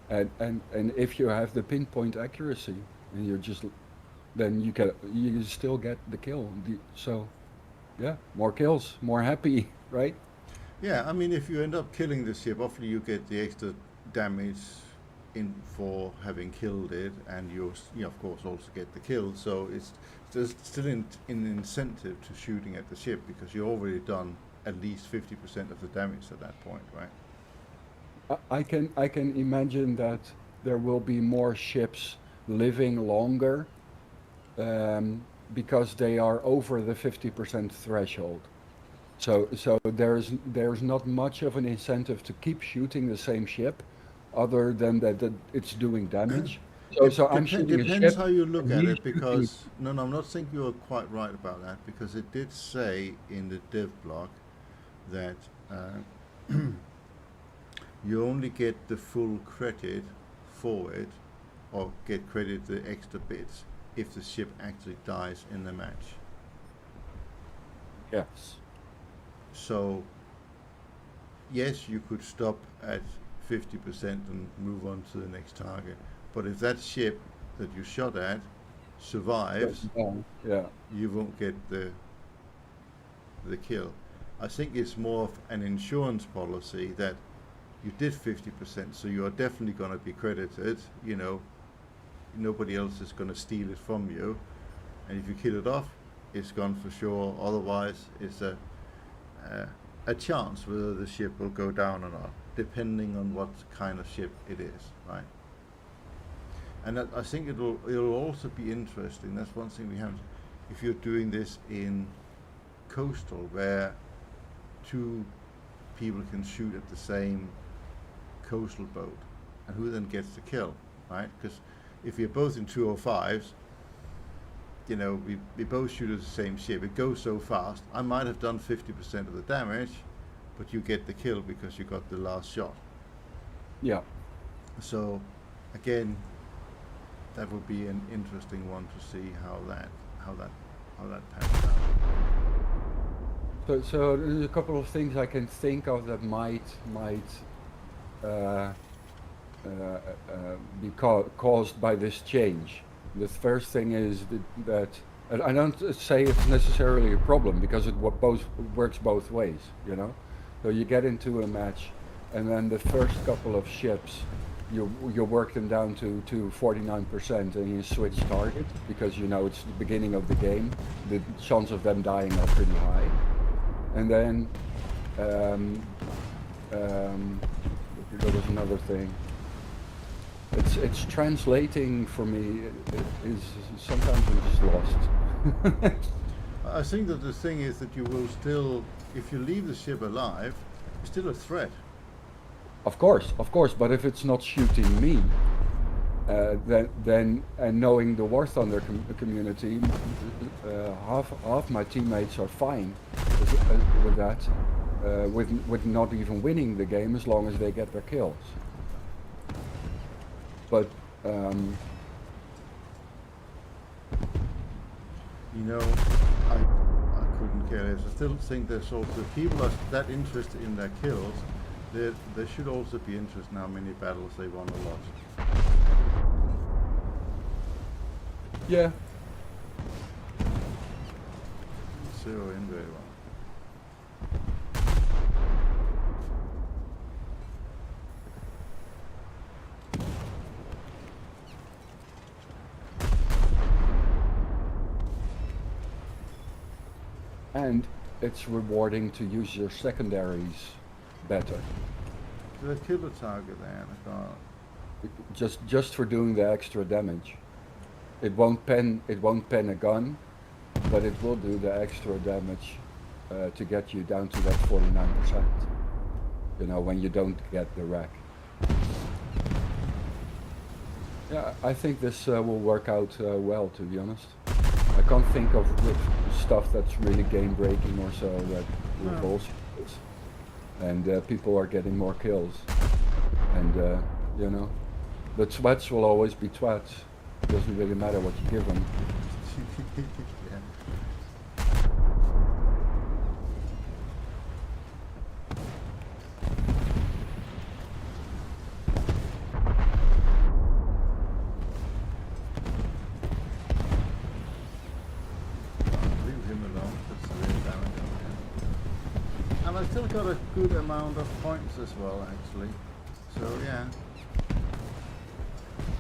and if you have the pinpoint accuracy and you're just then you still get the kill. So yeah, more kills, more happy, right? Yeah, I mean, if you end up killing the ship, obviously you get the extra damage in for having killed it, and you of course also get the kill. So it's there's still an incentive to shooting at the ship because you've already done at least 50% of the damage at that point, right? I can imagine that there will be more ships living longer because they are over the 50% threshold. So there's not much of an incentive to keep shooting the same ship, other than that it's doing damage. So I'm shooting a Depends ship, how you look and at he's it shooting. because no, I'm not saying you're quite right about that because it did say in the dev block that you only get the full credit for it or get credit the extra bits if the ship actually dies in the match. Yes. So yes, you could stop at 50% and move on to the next target. But if that ship that you shot at survives, Yeah. you won't get the kill. I think it's more of an insurance policy that you did 50%, so you are definitely going to be credited. You know, nobody else is going to steal it from you, and if you kill it off, it's gone for sure. Otherwise, it's a chance whether the ship will go down or not, depending on what kind of ship it is, right? And I think it'll also be interesting. That's one thing we haven't. If you're doing this in coastal, where two people can shoot at the same coastal boat, and who then gets the kill, right? Because if you're both in 205s, you know, we both shoot at the same ship. It goes so fast. I might have done 50% of the damage, but you get the kill because you got the last shot. Yeah. So, again, that would be an interesting one to see how that pans out. So there's a couple of things I can think of that might uh, uh, be caused by this change. The first thing is that and I don't say it's necessarily a problem because it works both ways, you know. So you get into a match, and then the first couple of ships, you work them down to 49%, and you switch target because you know it's the beginning of the game. The chance of them dying are pretty high, and then there was another thing. It's translating for me. It is sometimes I'm just lost. I think that the thing is that you will still, if you leave the ship alive, it's still a threat. Of course, but if it's not shooting me, then and knowing the War Thunder community, half my teammates are fine with that, with not even winning the game as long as they get their kills. But You know, I couldn't care less. I still think there's also people are that interested in their kills. There should also be interest in how many battles they won or lost. yeah, Zero in very well. and it's rewarding to use your secondaries better. Did I kill the target then? I can't. Just for doing the extra damage. It won't pen a gun, but it will do the extra damage to get you down to that 49%. You know, when you don't get the wreck. Yeah, I think this will work out well, to be honest. I can't think of stuff that's really game breaking or so that revolves this. And people are getting more kills. And you know, the twats will always be twats. Doesn't really matter what you give them. Yeah. And I still got a good amount of points as well, actually. So yeah,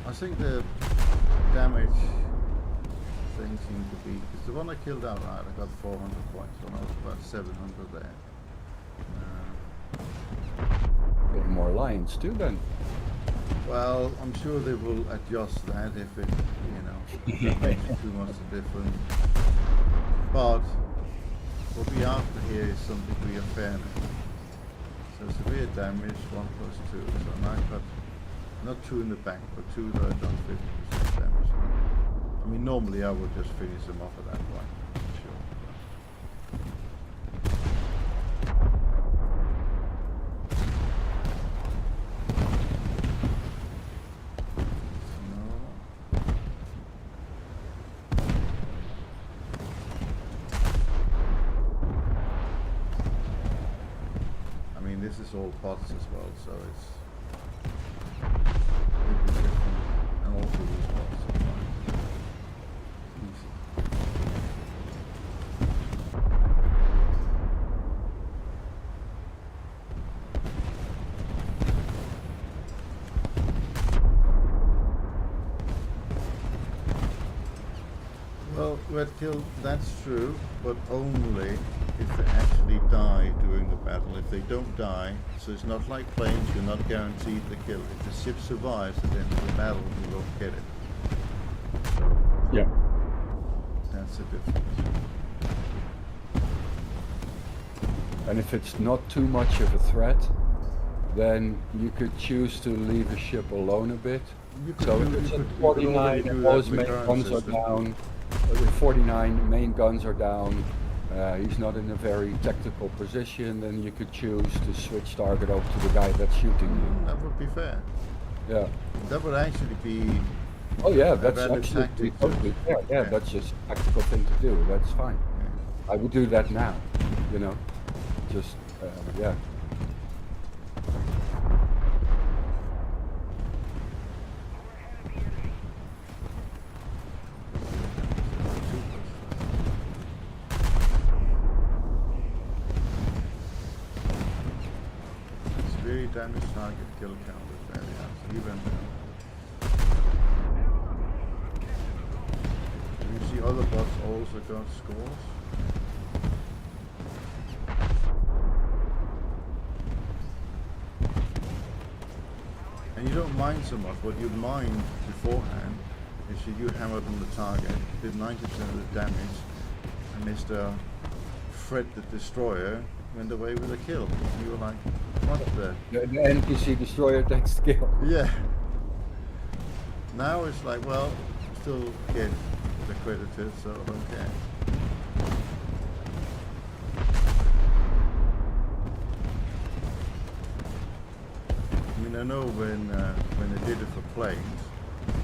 I think the damage thing seemed to be, because the one I killed outright, I got 400 points, when I was about 700 there. Getting more lions too then. Well, I'm sure they will adjust that if it, you know, if it makes too much a difference. But what we after here is some degree of fairness. So severe damage, 1 plus 2. So now I've got not 2 in the back, but 2 that I've done 50% damage. I mean, normally I would just finish them off at that point. Sure. This is all pots as well, so it's a bit different, and also these pots are fine. Easy. Well, red kill, that's true, but only if they actually die during the battle. If they don't die, so it's not like planes, you're not guaranteed the kill. If the ship survives at the end of the battle, you won't get it. So Yeah. that's the difference. And if it's not too much of a threat, then you could choose to leave a ship alone a bit. You could So do- if you it's could- at you could 49 already do and that all his with main current guns system. are down, with 49 main guns are down, he's not in a very tactical position, then you could choose to switch target over to the guy that's shooting you. That would be fair. Yeah. That would actually be Oh yeah, a that's valid absolutely tactic totally fair. Yeah, yeah. that's just a tactical thing to do. That's fine. yeah. I would do that now, you know. Just yeah. Very damage target kill count is very high. Even you see other bots also got scores. And you don't mind so much. What you mind beforehand is that you hammered on the target, did 90% of the damage, and Mr. Fred the Destroyer went away with a kill. You were like, what the? The NPC destroyer takes the kill. Yeah. Now it's like, well, still get accredited, so I don't care. I mean, I know when they did it for planes,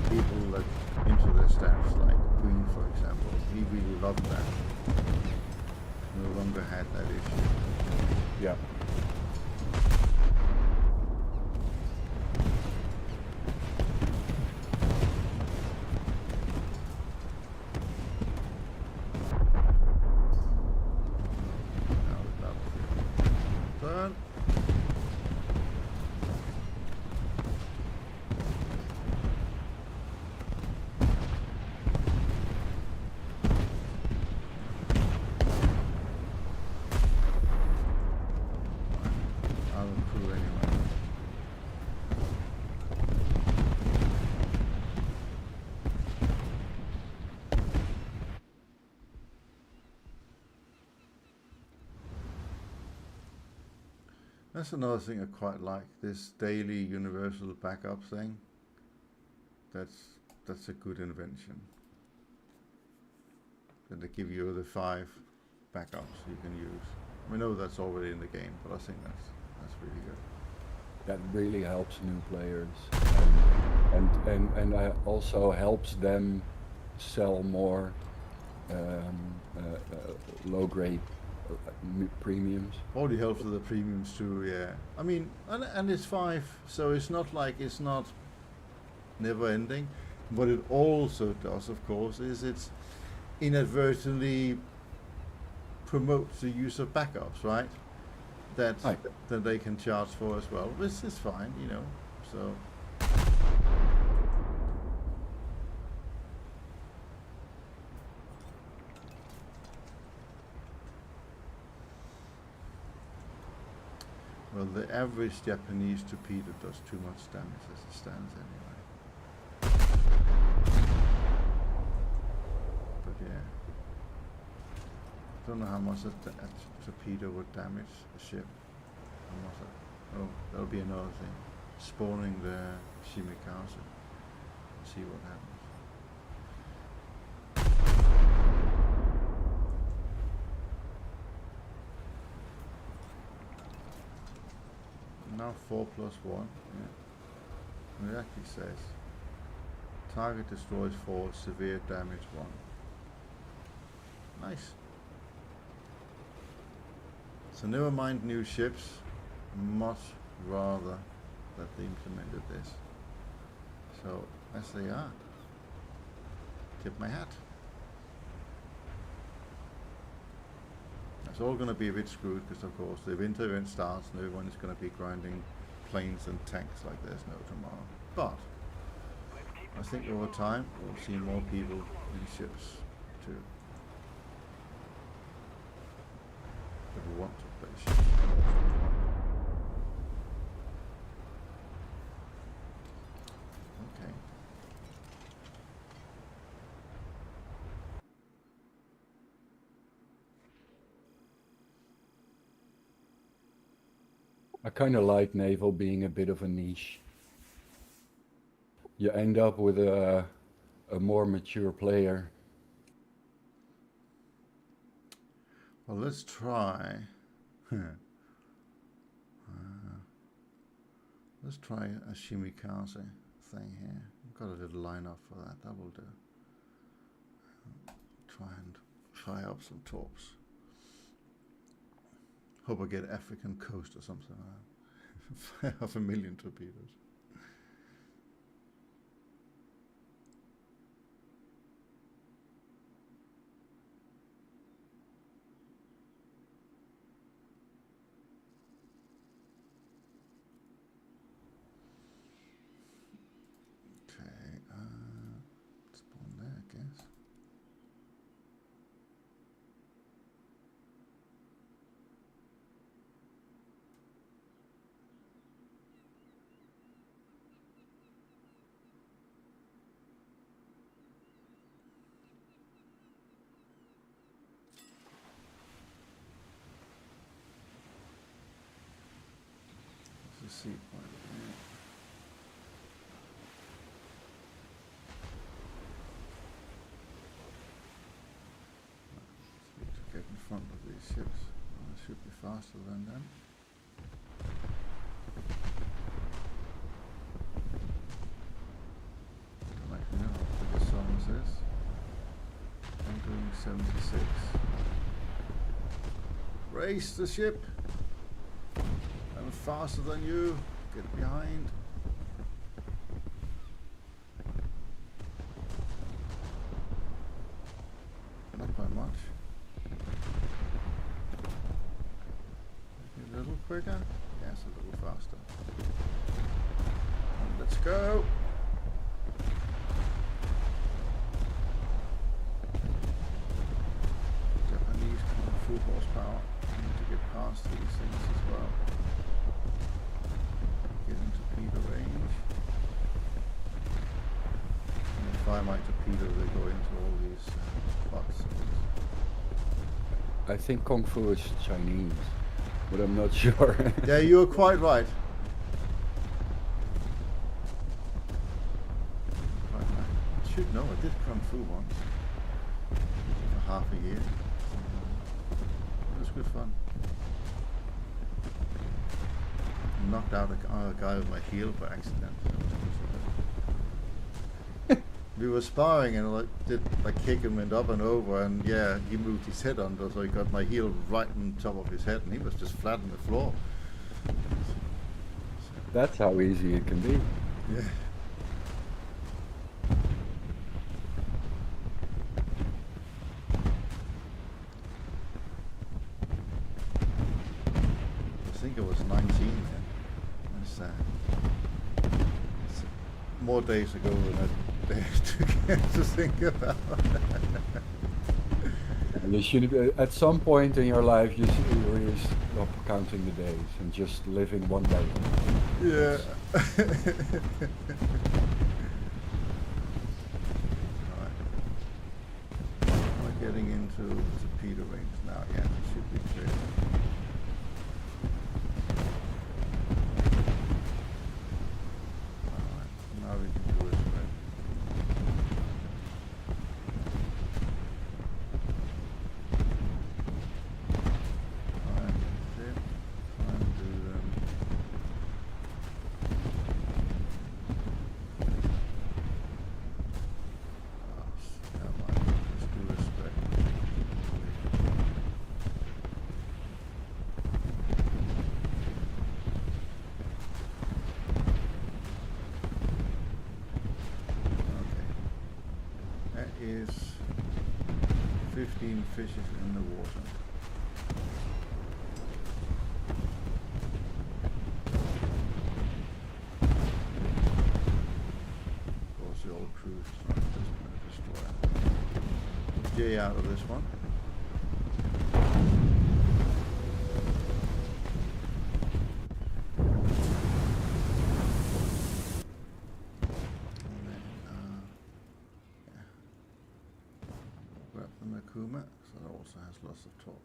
people that into their stats, like Queen, for example, he really loved that. No longer had that issue. Yeah. Now the battlefield. Turn. I'll improve anyway. That's another thing I quite like, this daily universal backup thing. That's a good invention. That they give you the 5 backups you can use. We know that's already in the game, but I think that's really good. That really helps new players, and also helps them sell more low grade premiums. Already helps with the premiums too, yeah. I mean, and it's 5, so it's not like it's not never ending. What it also does, of course, is it's inadvertently promotes the use of backups, right? that Hi. that they can charge for as well, which is fine, you know. So well, the average Japanese torpedo does too much damage as it stands anyway. But yeah, don't know how much a torpedo would damage a ship. Oh, that'll be another thing. Spawning the Shimikaze. See what happens. Now 4+1. Yeah. It actually says target destroys 4, severe damage 1. Nice. So never mind new ships. Much rather that they implemented this. So as they are, tip my hat. It's all going to be a bit screwed because of course the winter event starts and everyone is going to be grinding planes and tanks like there's no tomorrow. But I think over time we'll see more people in ships too. That will want to play ships. Okay. I kind of like Naval being a bit of a niche. You end up with a more mature player. Well, let's try. Let's try a Shimikaze thing here. I've got a little lineup for that. That will do. Try and fire up some torps. Hope I get African coast or something like that. Fire off 1 million torpedoes. Okay, spawn there, I guess. Let's see. To get in front of these ships. I should be faster than them. Don't actually know how big the songs is. I'm doing 76. Race the ship! I'm faster than you. Get behind. Not by much. A little quicker? Yes, a little faster. And let's go! Japanese coming full horsepower. I need to get past these things as well. Get into torpedo range. And if I my torpedo, they go into all these spots. I think Kung Fu is Chinese, but I'm not sure. Yeah, you're quite right. I should know, I did Kung Fu once. For half a year. It was good fun. Knocked out a guy with my heel by accident. We were sparring and I did like kick and went up and over, and yeah, he moved his head under, so he got my heel right on top of his head and he was just flat on the floor. That's how easy it can be. Yeah. think it was 19 then. That's sad. It's more days ago than I dare to get to think about. You should, at some point in your life, you should really stop counting the days and just living one day. Yeah. We're getting into torpedo range now. Yeah, it should be clear. Alright, now we can do it right. Alright, that's it. Try and do them. Come on, let's do this right. Okay. That is 15 fishes in the water. Of course, the old cruise strike doesn't want to destroy. J out of this one. And then, yeah. Grab the Makuma, so that also has lots of tops.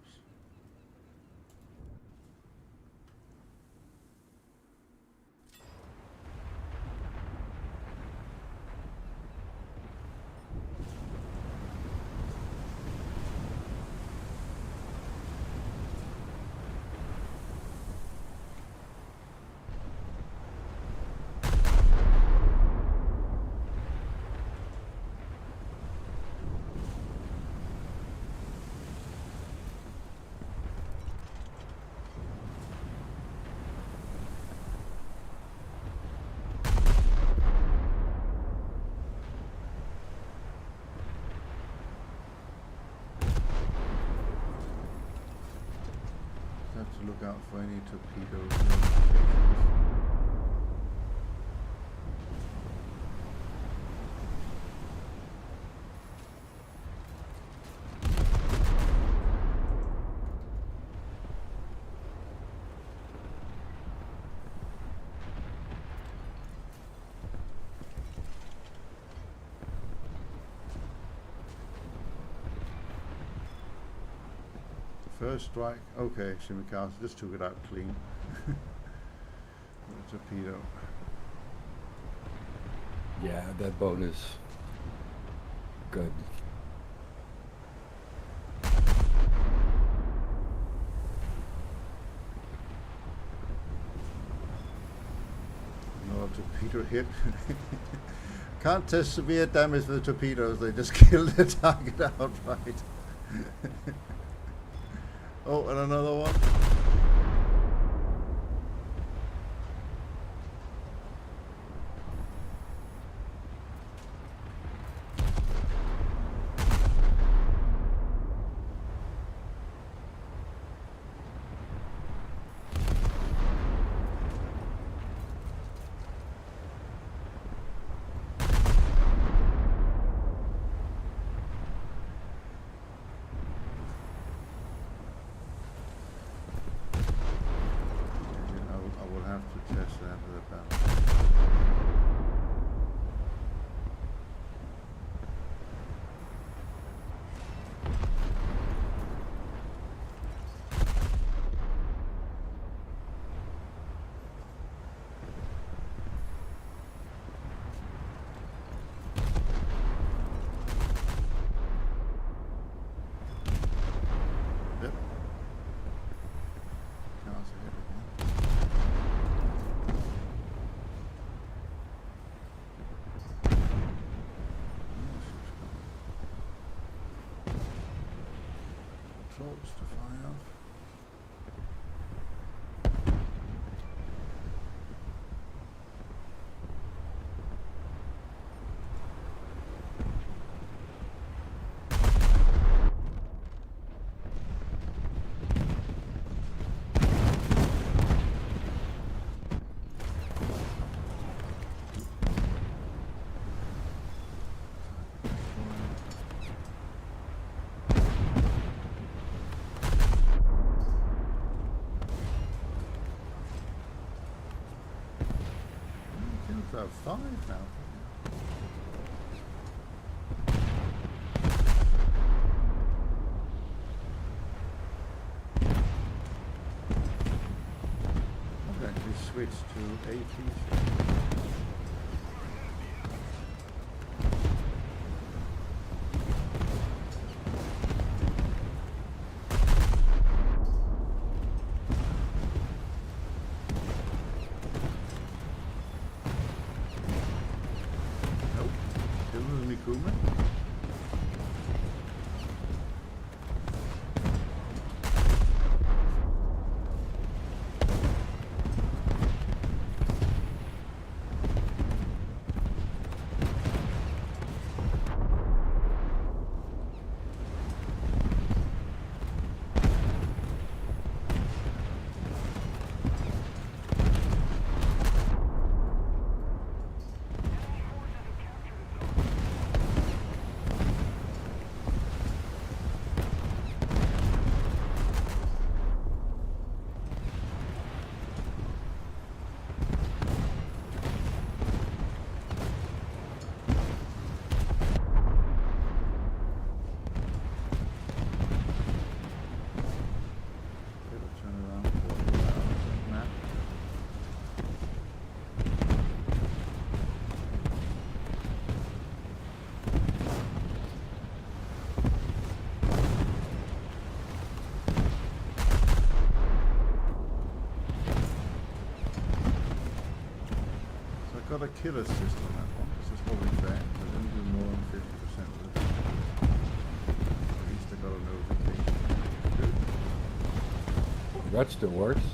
Have to look out for any torpedoes. First strike, okay, Shimikaze just took it out clean. With a torpedo. Yeah, that bonus. Good. Another torpedo hit. Can't test severe damage with the torpedoes, they just kill the target outright. Oh, and another one. I will have to test that with a balance. Yep. Cars ahead again. Close to fire. have 5 now. I've actually switched to AT. Nope, still with me Kuma. Got a kill assist on that one. It's just holding back. I didn't do more than 50% of it. At least I got a notification. Good. That still works.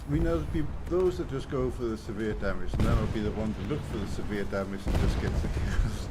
We know the people, those that just go for the severe damage, and then will be the ones who look for the severe damage and just get the kills.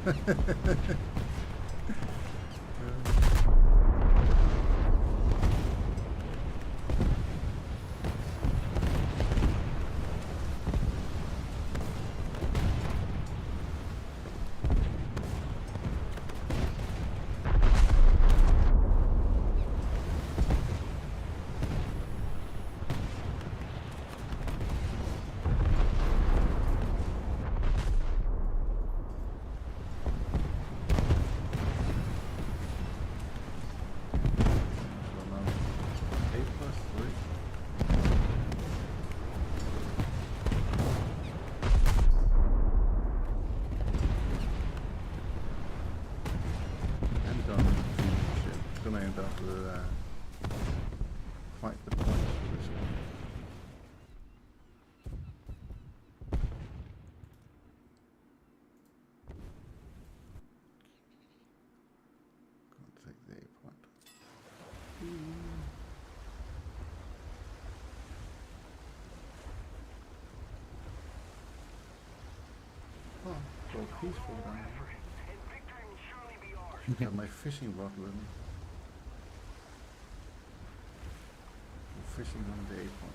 Quite the points for this one. Can't take the A point. Oh, so peaceful down here. And victory will surely be ours. Got my fishing rod with me. I'm fishing on the A point.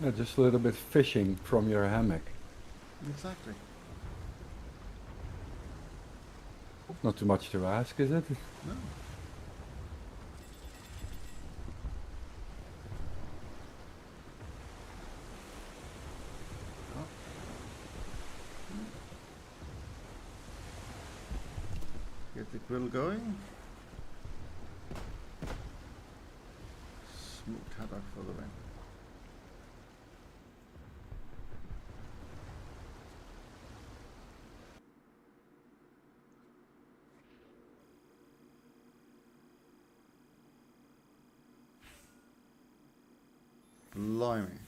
Yeah, just a little bit fishing from your hammock. Exactly. Not too much to ask, is it? No. Get the grill going. Smoked haddock for the win. Blimey.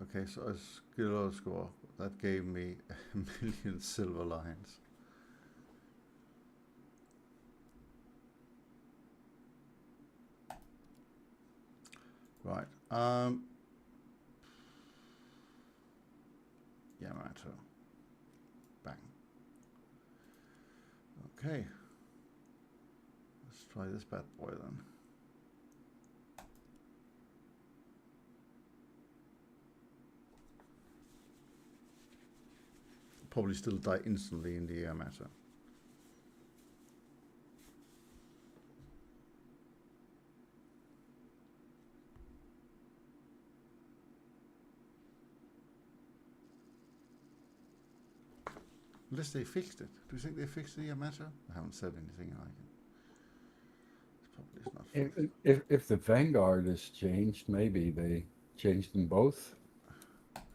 Okay, so a skill score that gave me 1,000,000 silver lines. Right. Yamato. Bang. Okay. Let's try this bad boy then. Probably still die instantly in the Yamato. Unless they fixed it. Do you think they fixed the Yamato? I haven't said anything like it. It's probably not fixed. If the Vanguard is changed, maybe they changed them both.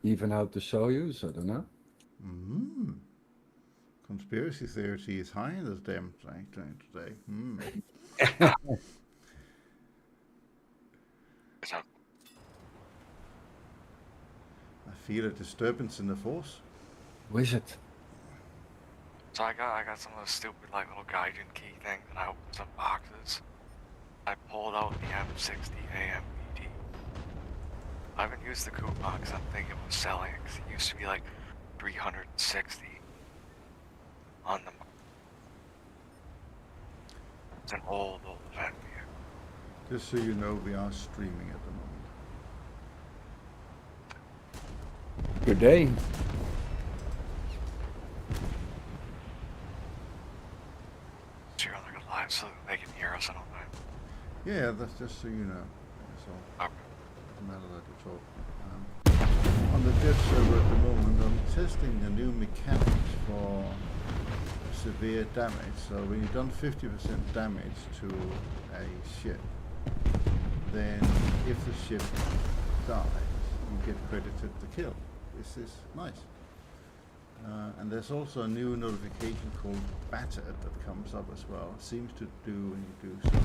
Even out the Soyuz, I don't know. Mm. Conspiracy theory is high in this damn thing today. I feel a disturbance in the force. Who is it? So I got some of those stupid like little Gaijin key things, and I opened some boxes. I pulled out the M60 AMBD. I haven't used the coupon because I'm thinking of selling it because it used to be like 360 on the. It's an old event here. Just so you know, we are streaming at the moment. Good day. So you're on like a live so that they can hear us and all that. Yeah, that's just so you know. That's all. Okay. Doesn't matter that you talk. On the dev server at the moment, I'm testing the new mechanics for severe damage. So when you've done 50% damage to a ship, then if the ship dies, you get credited the kill. This is nice. And there's also a new notification called battered that comes up as well. It seems to do when you do some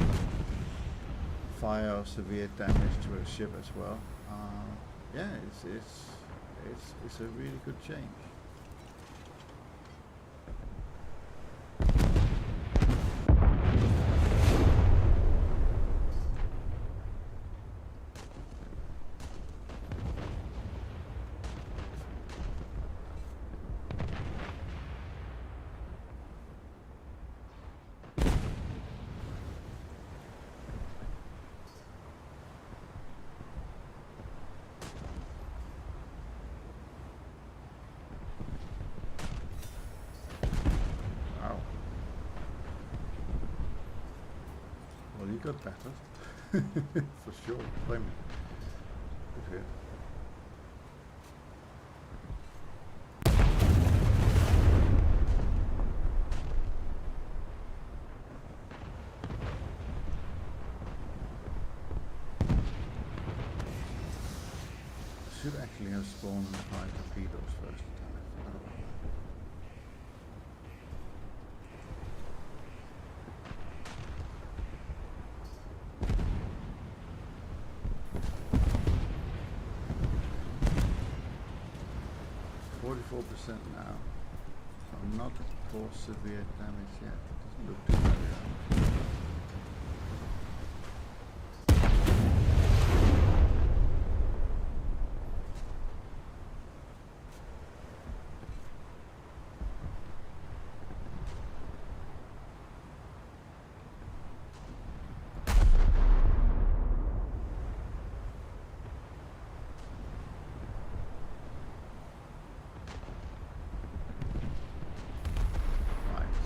fire or severe damage to a ship as well. Yeah, it's a really good change. Well, you got battered. For sure. Blame me. Good hit. Should actually have spawned and fired torpedoes first. Now. So not for severe damage yet. It doesn't look too bad.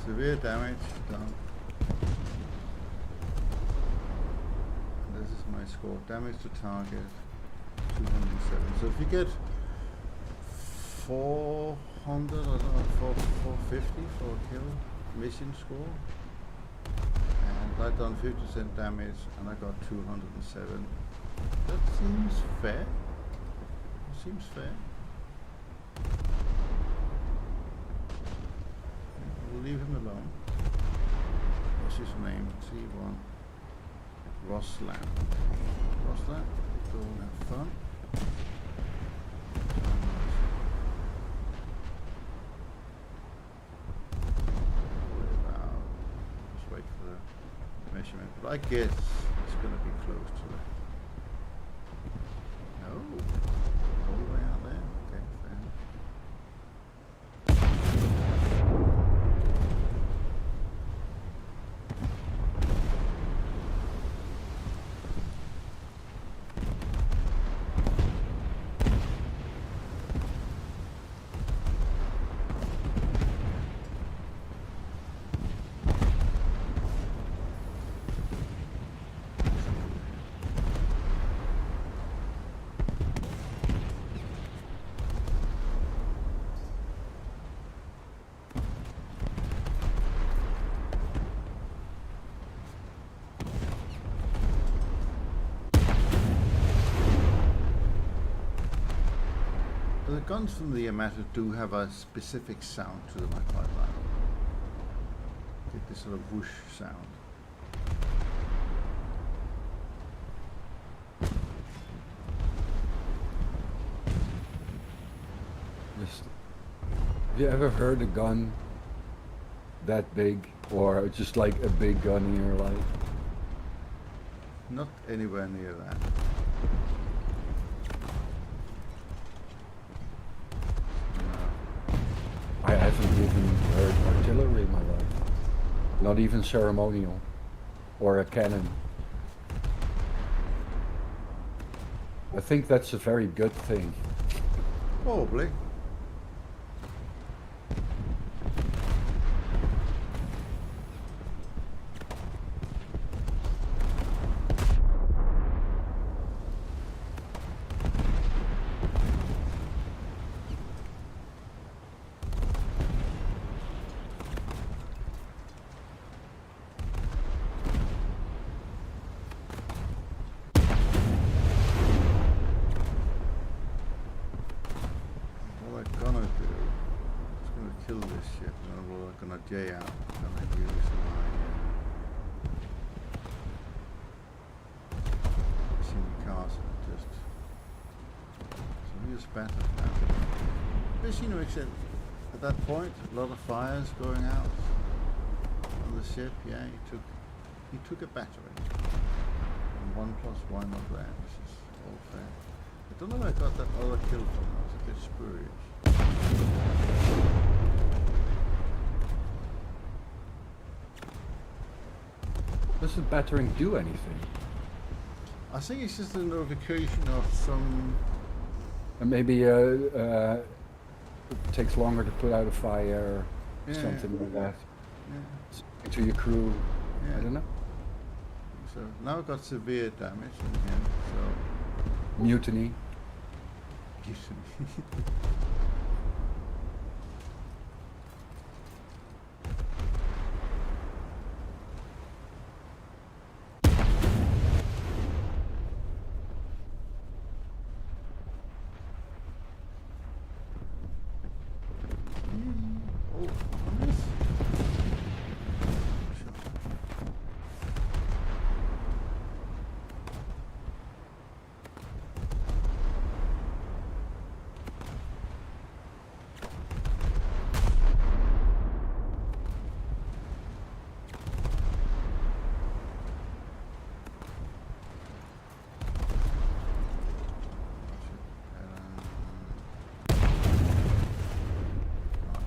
Severe damage done. And this is my score. Damage to target 207. So if you get 400 or 450 for a kill mission score, and I done 50% damage and I got 207. That seems fair. It seems fair. Leave him alone. What's his name? T1. Rosland. Rosland, go and have fun. Just wait for the measurement. But I guess it's going to be close to that. No. All the way out there. Okay, fair enough. The guns from the Yamato do have a specific sound to them, I quite like. Get this sort of whoosh sound. Just, have you ever heard a gun that big, or just like a big gun in your life? Not anywhere near that. I haven't even heard artillery in my life. Not even ceremonial. Or a cannon. I think that's a very good thing. Probably. J out, and I use castle. So we just battered now. But you know, except at that point, a lot of fires going out on the ship. Yeah, he took a battery. And 1 + 1 not grand. This is all fair. I don't know where I got that other kill from. I was a bit spurious. Does the battering do anything? I think it's just a notification of some. And maybe it takes longer to put out a fire, Yeah, something like that. Yeah, To your crew. yeah. I don't know. So now I got severe damage in him. So Mutiny. Oh, on this.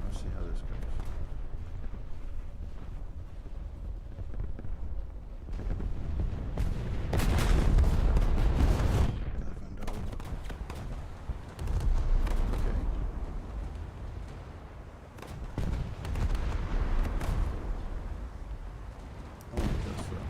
Let's see how this goes. Lavender. Okay. Oh, that's right.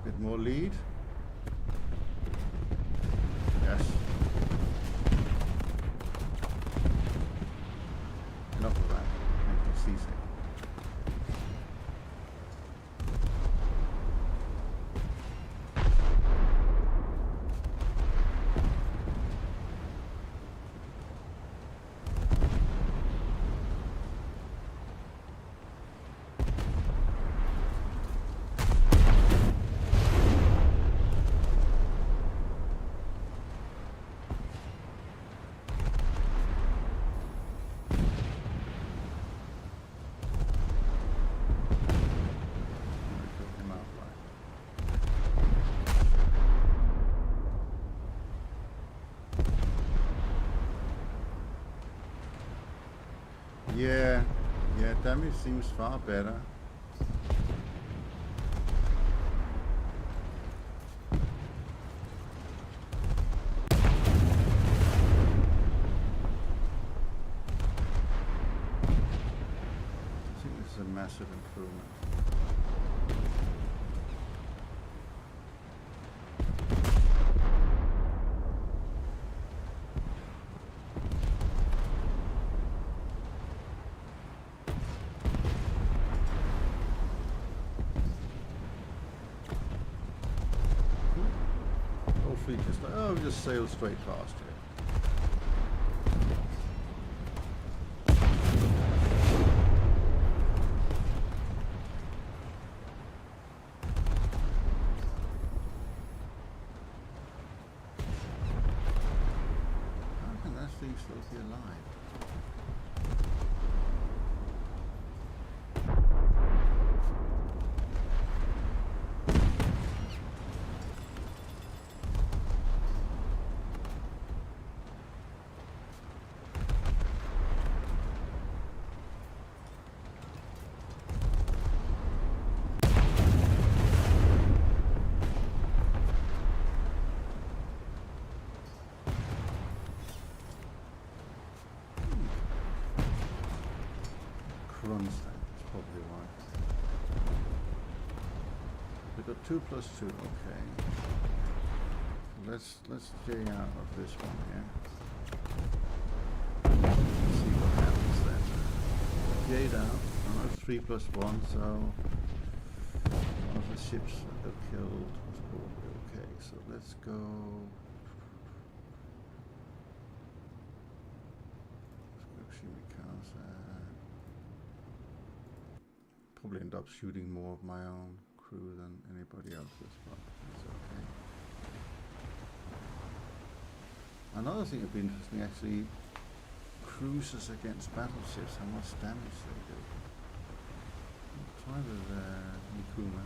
Bit more lead. Yes. Enough of that. Make me seasick. Put him out right. Yeah, damage seems far better. I think this is a massive improvement. Hopefully just sail straight past here. How can that thing still be alive? Kronstadt, that's probably right. We got 2 + 2, okay. Let's J out of this one here. Let's see what happens then. J down. Oh, it's 3 + 1, so I'll just ships that got killed was probably okay. So let's go. Probably end up shooting more of my own crew than anybody else's, but that's okay. Another thing that'd be interesting actually, cruisers against battleships, how much damage they do. Try with Mikuma.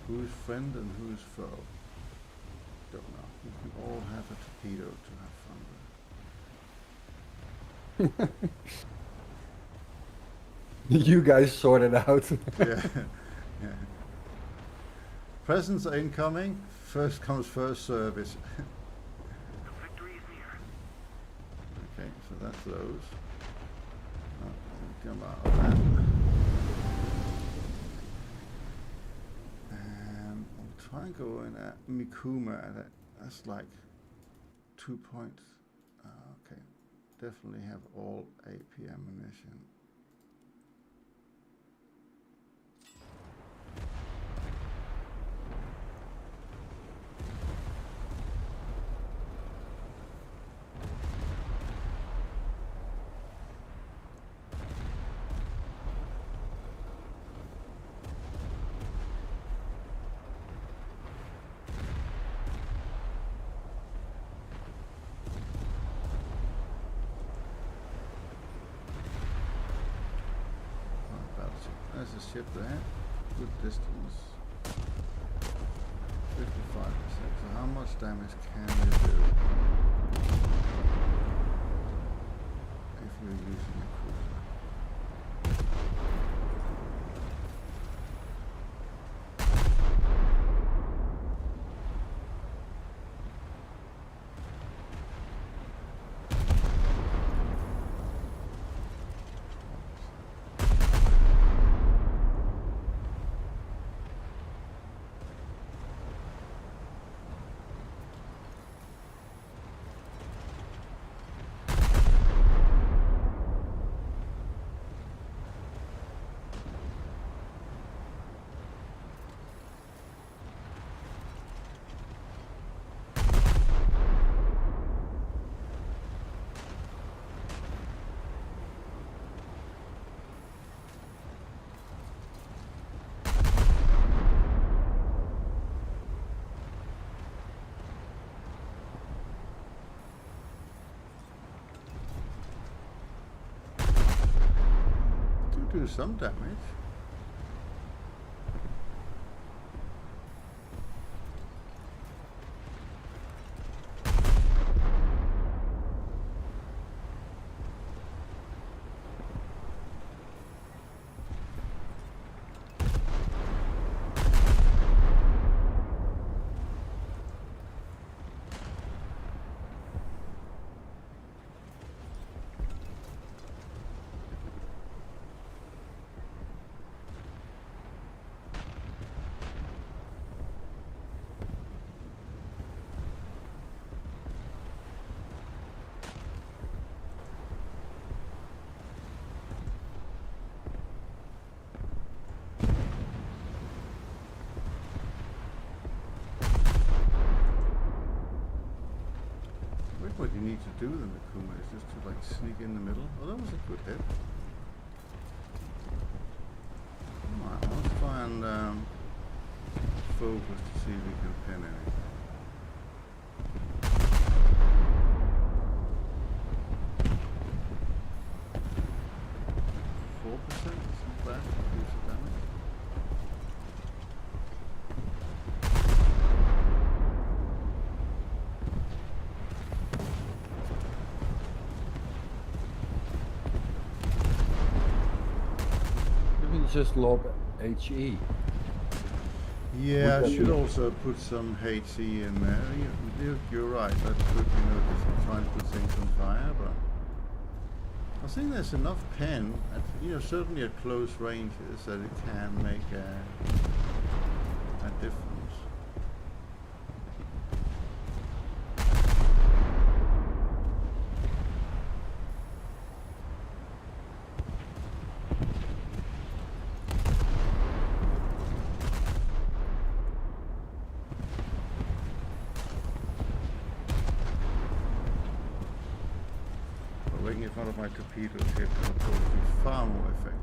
Who's friend and who's foe? Don't know. You can all have a torpedo to have fun with. You guys sort it out. Yeah. Yeah. Presents are incoming. First comes first service. Victory is near. Okay, so that's those. Come out of that. And I'll try and go in at Mikuma. That's like 2 points. Okay, definitely have all AP ammunition. There's a ship there, good distance, 55%, so how much damage can you do if you're using a cruiser? Do some damage. What you need to do with the Mikuma is just to like sneak in the middle. Oh, that was a good hit. Alright, let's try and focus to see if we can pin anything. 4%? Isn't bad for use of damage. Just lob HE. Yeah, I that should be- also put some HE in there. You're right, that's good, just try and put things on fire, but I think there's enough pen, certainly at close ranges, that it can make a difference. front of my torpedo ship will probably be far more effective.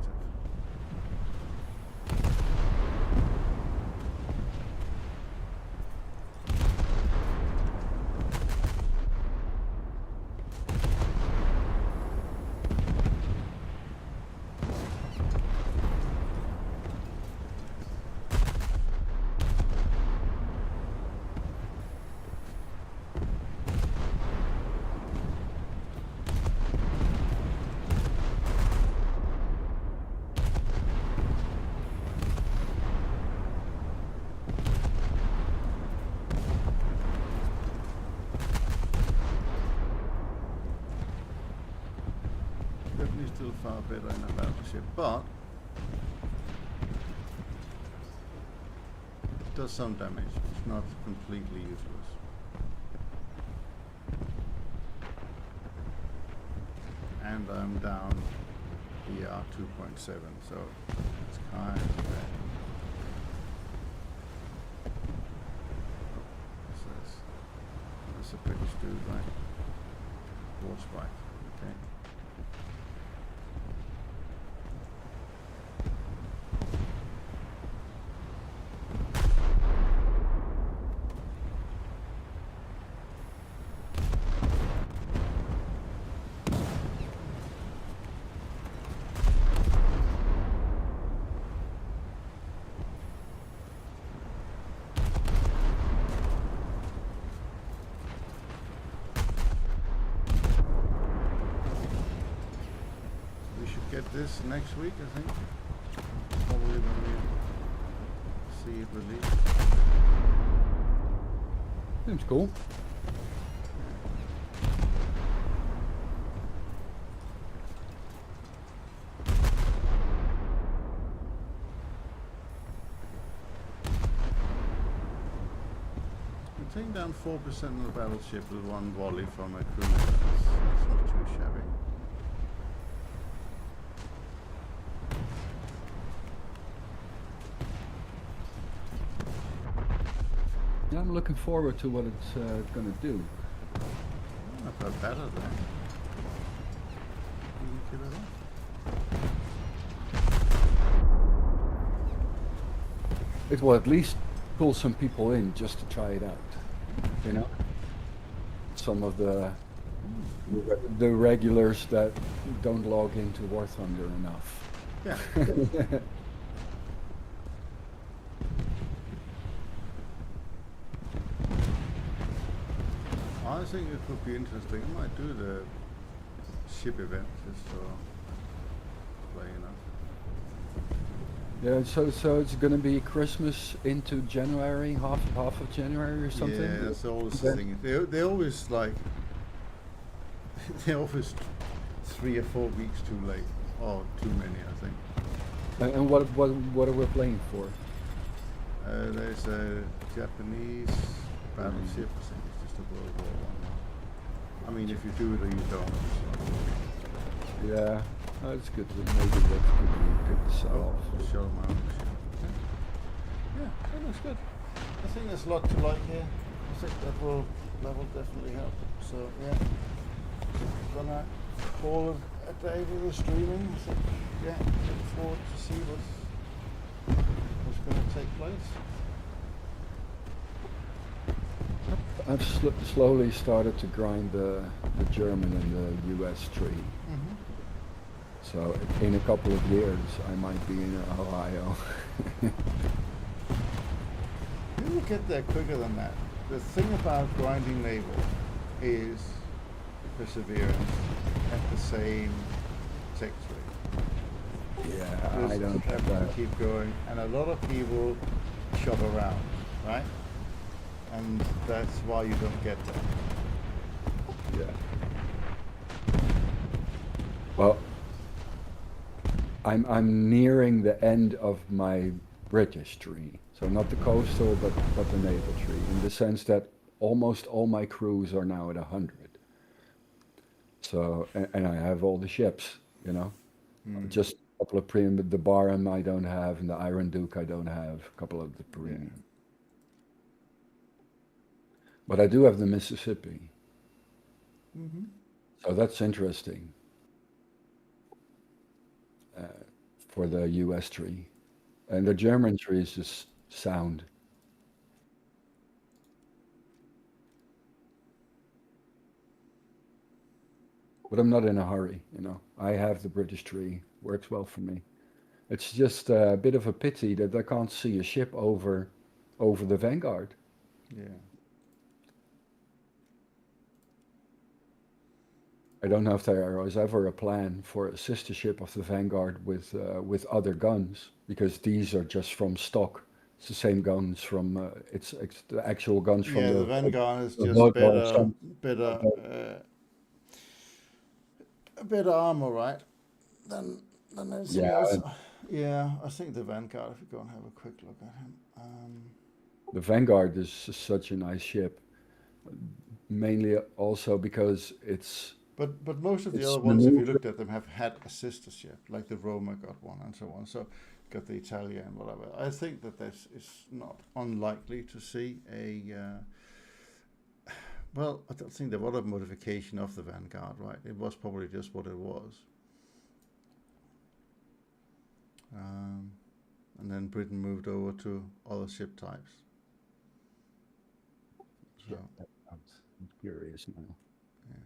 Definitely still far better in a battleship, but it does some damage. It's not completely useless. And I'm down ER 2.7, so it's kind of bad. What's this? That's a British dude, right? War spike, okay. Get this next week, I think. Probably when we see it released. Seems cool. We're taking down 4% of the battleship with one volley from a cruiser. That's not too shabby. Yeah, I'm looking forward to what it's gonna do. I've got better there. You can kill it off. It will at least pull some people in just to try it out. You know? Some of the regulars that don't log into War Thunder enough. Yeah. I think it could be interesting. I might do the ship event just for playing up. Yeah, so it's gonna be Christmas into January, half of January or something. Yeah, that's always the thing. They always like they're always 3 or 4 weeks too late, or too many, I think. And what are we playing for? There's a Japanese battleship. I think it's just a World War One. I mean, if you do it or you don't. So. Yeah, that's good. Maybe that's good. We could sell off. Show my own ship. Yeah, that looks good. I think there's a lot to like here. I think that will definitely help. So yeah, gonna call it a day with the streaming. I think, yeah, look forward to see what's going to take place. I've slowly started to grind the German and the US tree. Mm-hmm. So in a couple of years, I might be in Ohio. You will get there quicker than that. The thing about grinding naval is perseverance at the same tech tree. Yeah, I don't have have to that. keep going, and a lot of people shop around, right? And that's why you don't get there. Yeah. Well, I'm nearing the end of my British tree. So not the coastal, but the naval tree, in the sense that almost all my crews are now at 100. So, and I have all the ships, you know. Just a couple of premium, the Barham I don't have, and the Iron Duke I don't have, a couple of the premium. Yeah. But I do have the Mississippi. Mm-hmm. So that's interesting. for the US tree. And the German tree is just sound. But I'm not in a hurry, you know. I have the British tree, works well for me. It's just a bit of a pity that I can't see a ship over the Vanguard. Yeah. I don't know if there was ever a plan for a sister ship of the Vanguard with other guns, because these are just from stock. It's the same guns from it's the actual guns from Yeah, the Vanguard is the just hood or some. better, better armor, right? Than anything Yeah, else. and Yeah, I think the Vanguard. If we go and have a quick look at him. the Vanguard is such a nice ship, mainly also because But most of the it's other ones, if you maneuver. looked at them, have had a sister ship, like the Roma got one and so on. So got the Italia and whatever. I think that this is not unlikely to see a. Well, I don't think there was a modification of the Vanguard, right? It was probably just what it was. And then Britain moved over to other ship types. So, I'm curious now. yeah.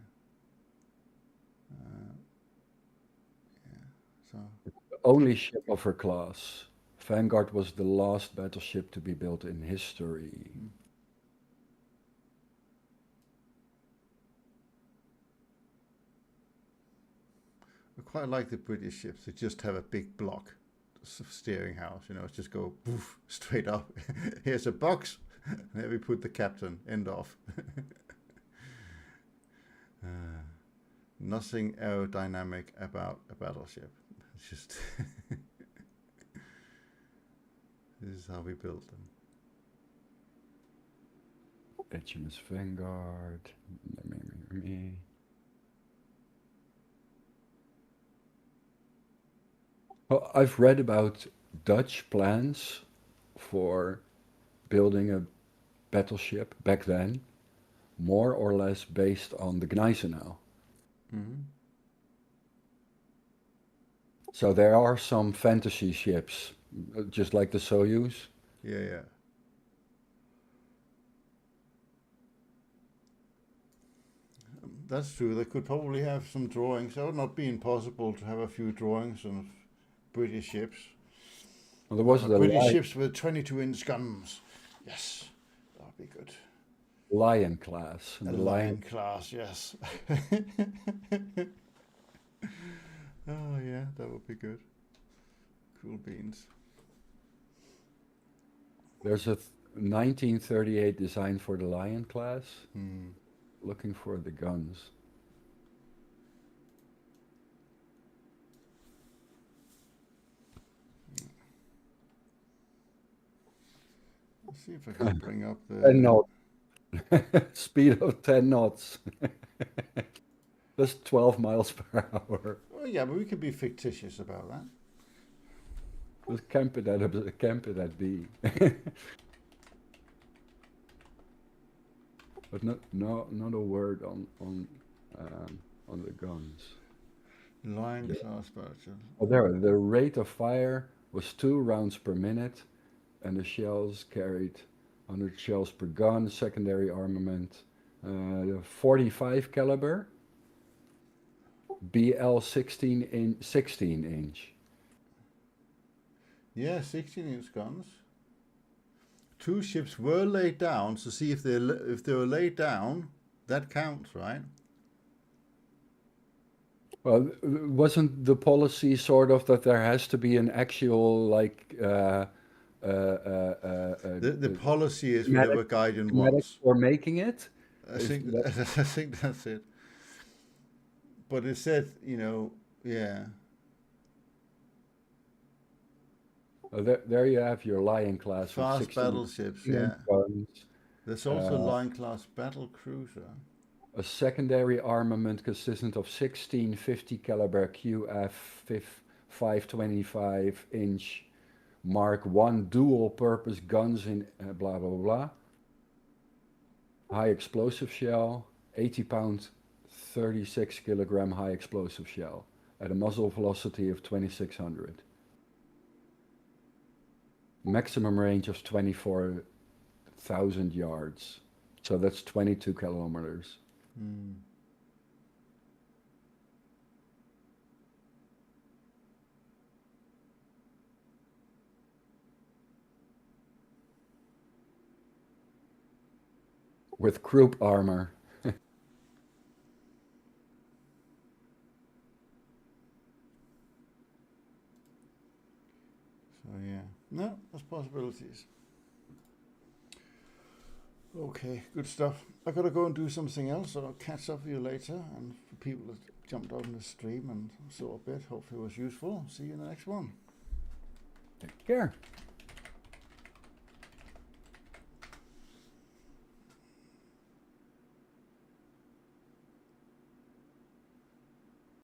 Yeah. So, The only ship of her class. Vanguard was the last battleship to be built in history. I quite like the British ships. They just have a big block steering house, you know, it's just go poof, straight up. Here's a box. There we put the captain. End off. Nothing aerodynamic about a battleship. It's just this is how we build them. HMS Vanguard. Well, I've read about Dutch plans for building a battleship back then, more or less based on the Gneisenau. Mm-hmm. So there are some fantasy ships, just like the Soyuz. Yeah, yeah. That's true. They could probably have some drawings. That would not be impossible to have a few drawings of British ships. Well, there was the British ships with 22-inch guns. Yes, that would be good. Lion class. And A the Lion class, yes. Oh yeah, that would be good. Cool beans. There's a 1938 design for the Lion class. Hmm. Looking for the guns. Let's see if I can bring up 10 the. knots. Speed of 10 knots. That's 12 miles per hour. Well, yeah, but we could be fictitious about that. Just camp it at B. But not a word on the guns. Lion Yeah. class battleship. Oh, there. The rate of fire was 2 rounds per minute, and the shells carried 100 shells per gun. Secondary armament, 45 caliber, BL 16 inch. Yeah, 16-inch guns. 2 ships were laid down, so see if they were laid down, that counts, right? Well, wasn't the policy sort of that there has to be an actual like The policy is schematic, whatever Guardian schematic wants. for making it? I Is think that, I think that's it. But it said, yeah. there you have your Lion class with Fast 16 battleships, 16 yeah. guns, There's also uh, Lion class battle cruiser. a secondary armament consistent of 16 50 caliber QF 525 inch Mark I dual purpose guns in blah blah blah. High explosive shell, 80 pound, 36 kilogram high explosive shell at a muzzle velocity of 2600. maximum range of 24,000 yards. So that's 22 kilometers. Hmm. With croup armor. So yeah, no, there's possibilities. Okay, good stuff. I gotta go and do something else, so I'll catch up with you later. And for people that jumped on the stream and saw a bit, hopefully it was useful. See you in the next one. Take care.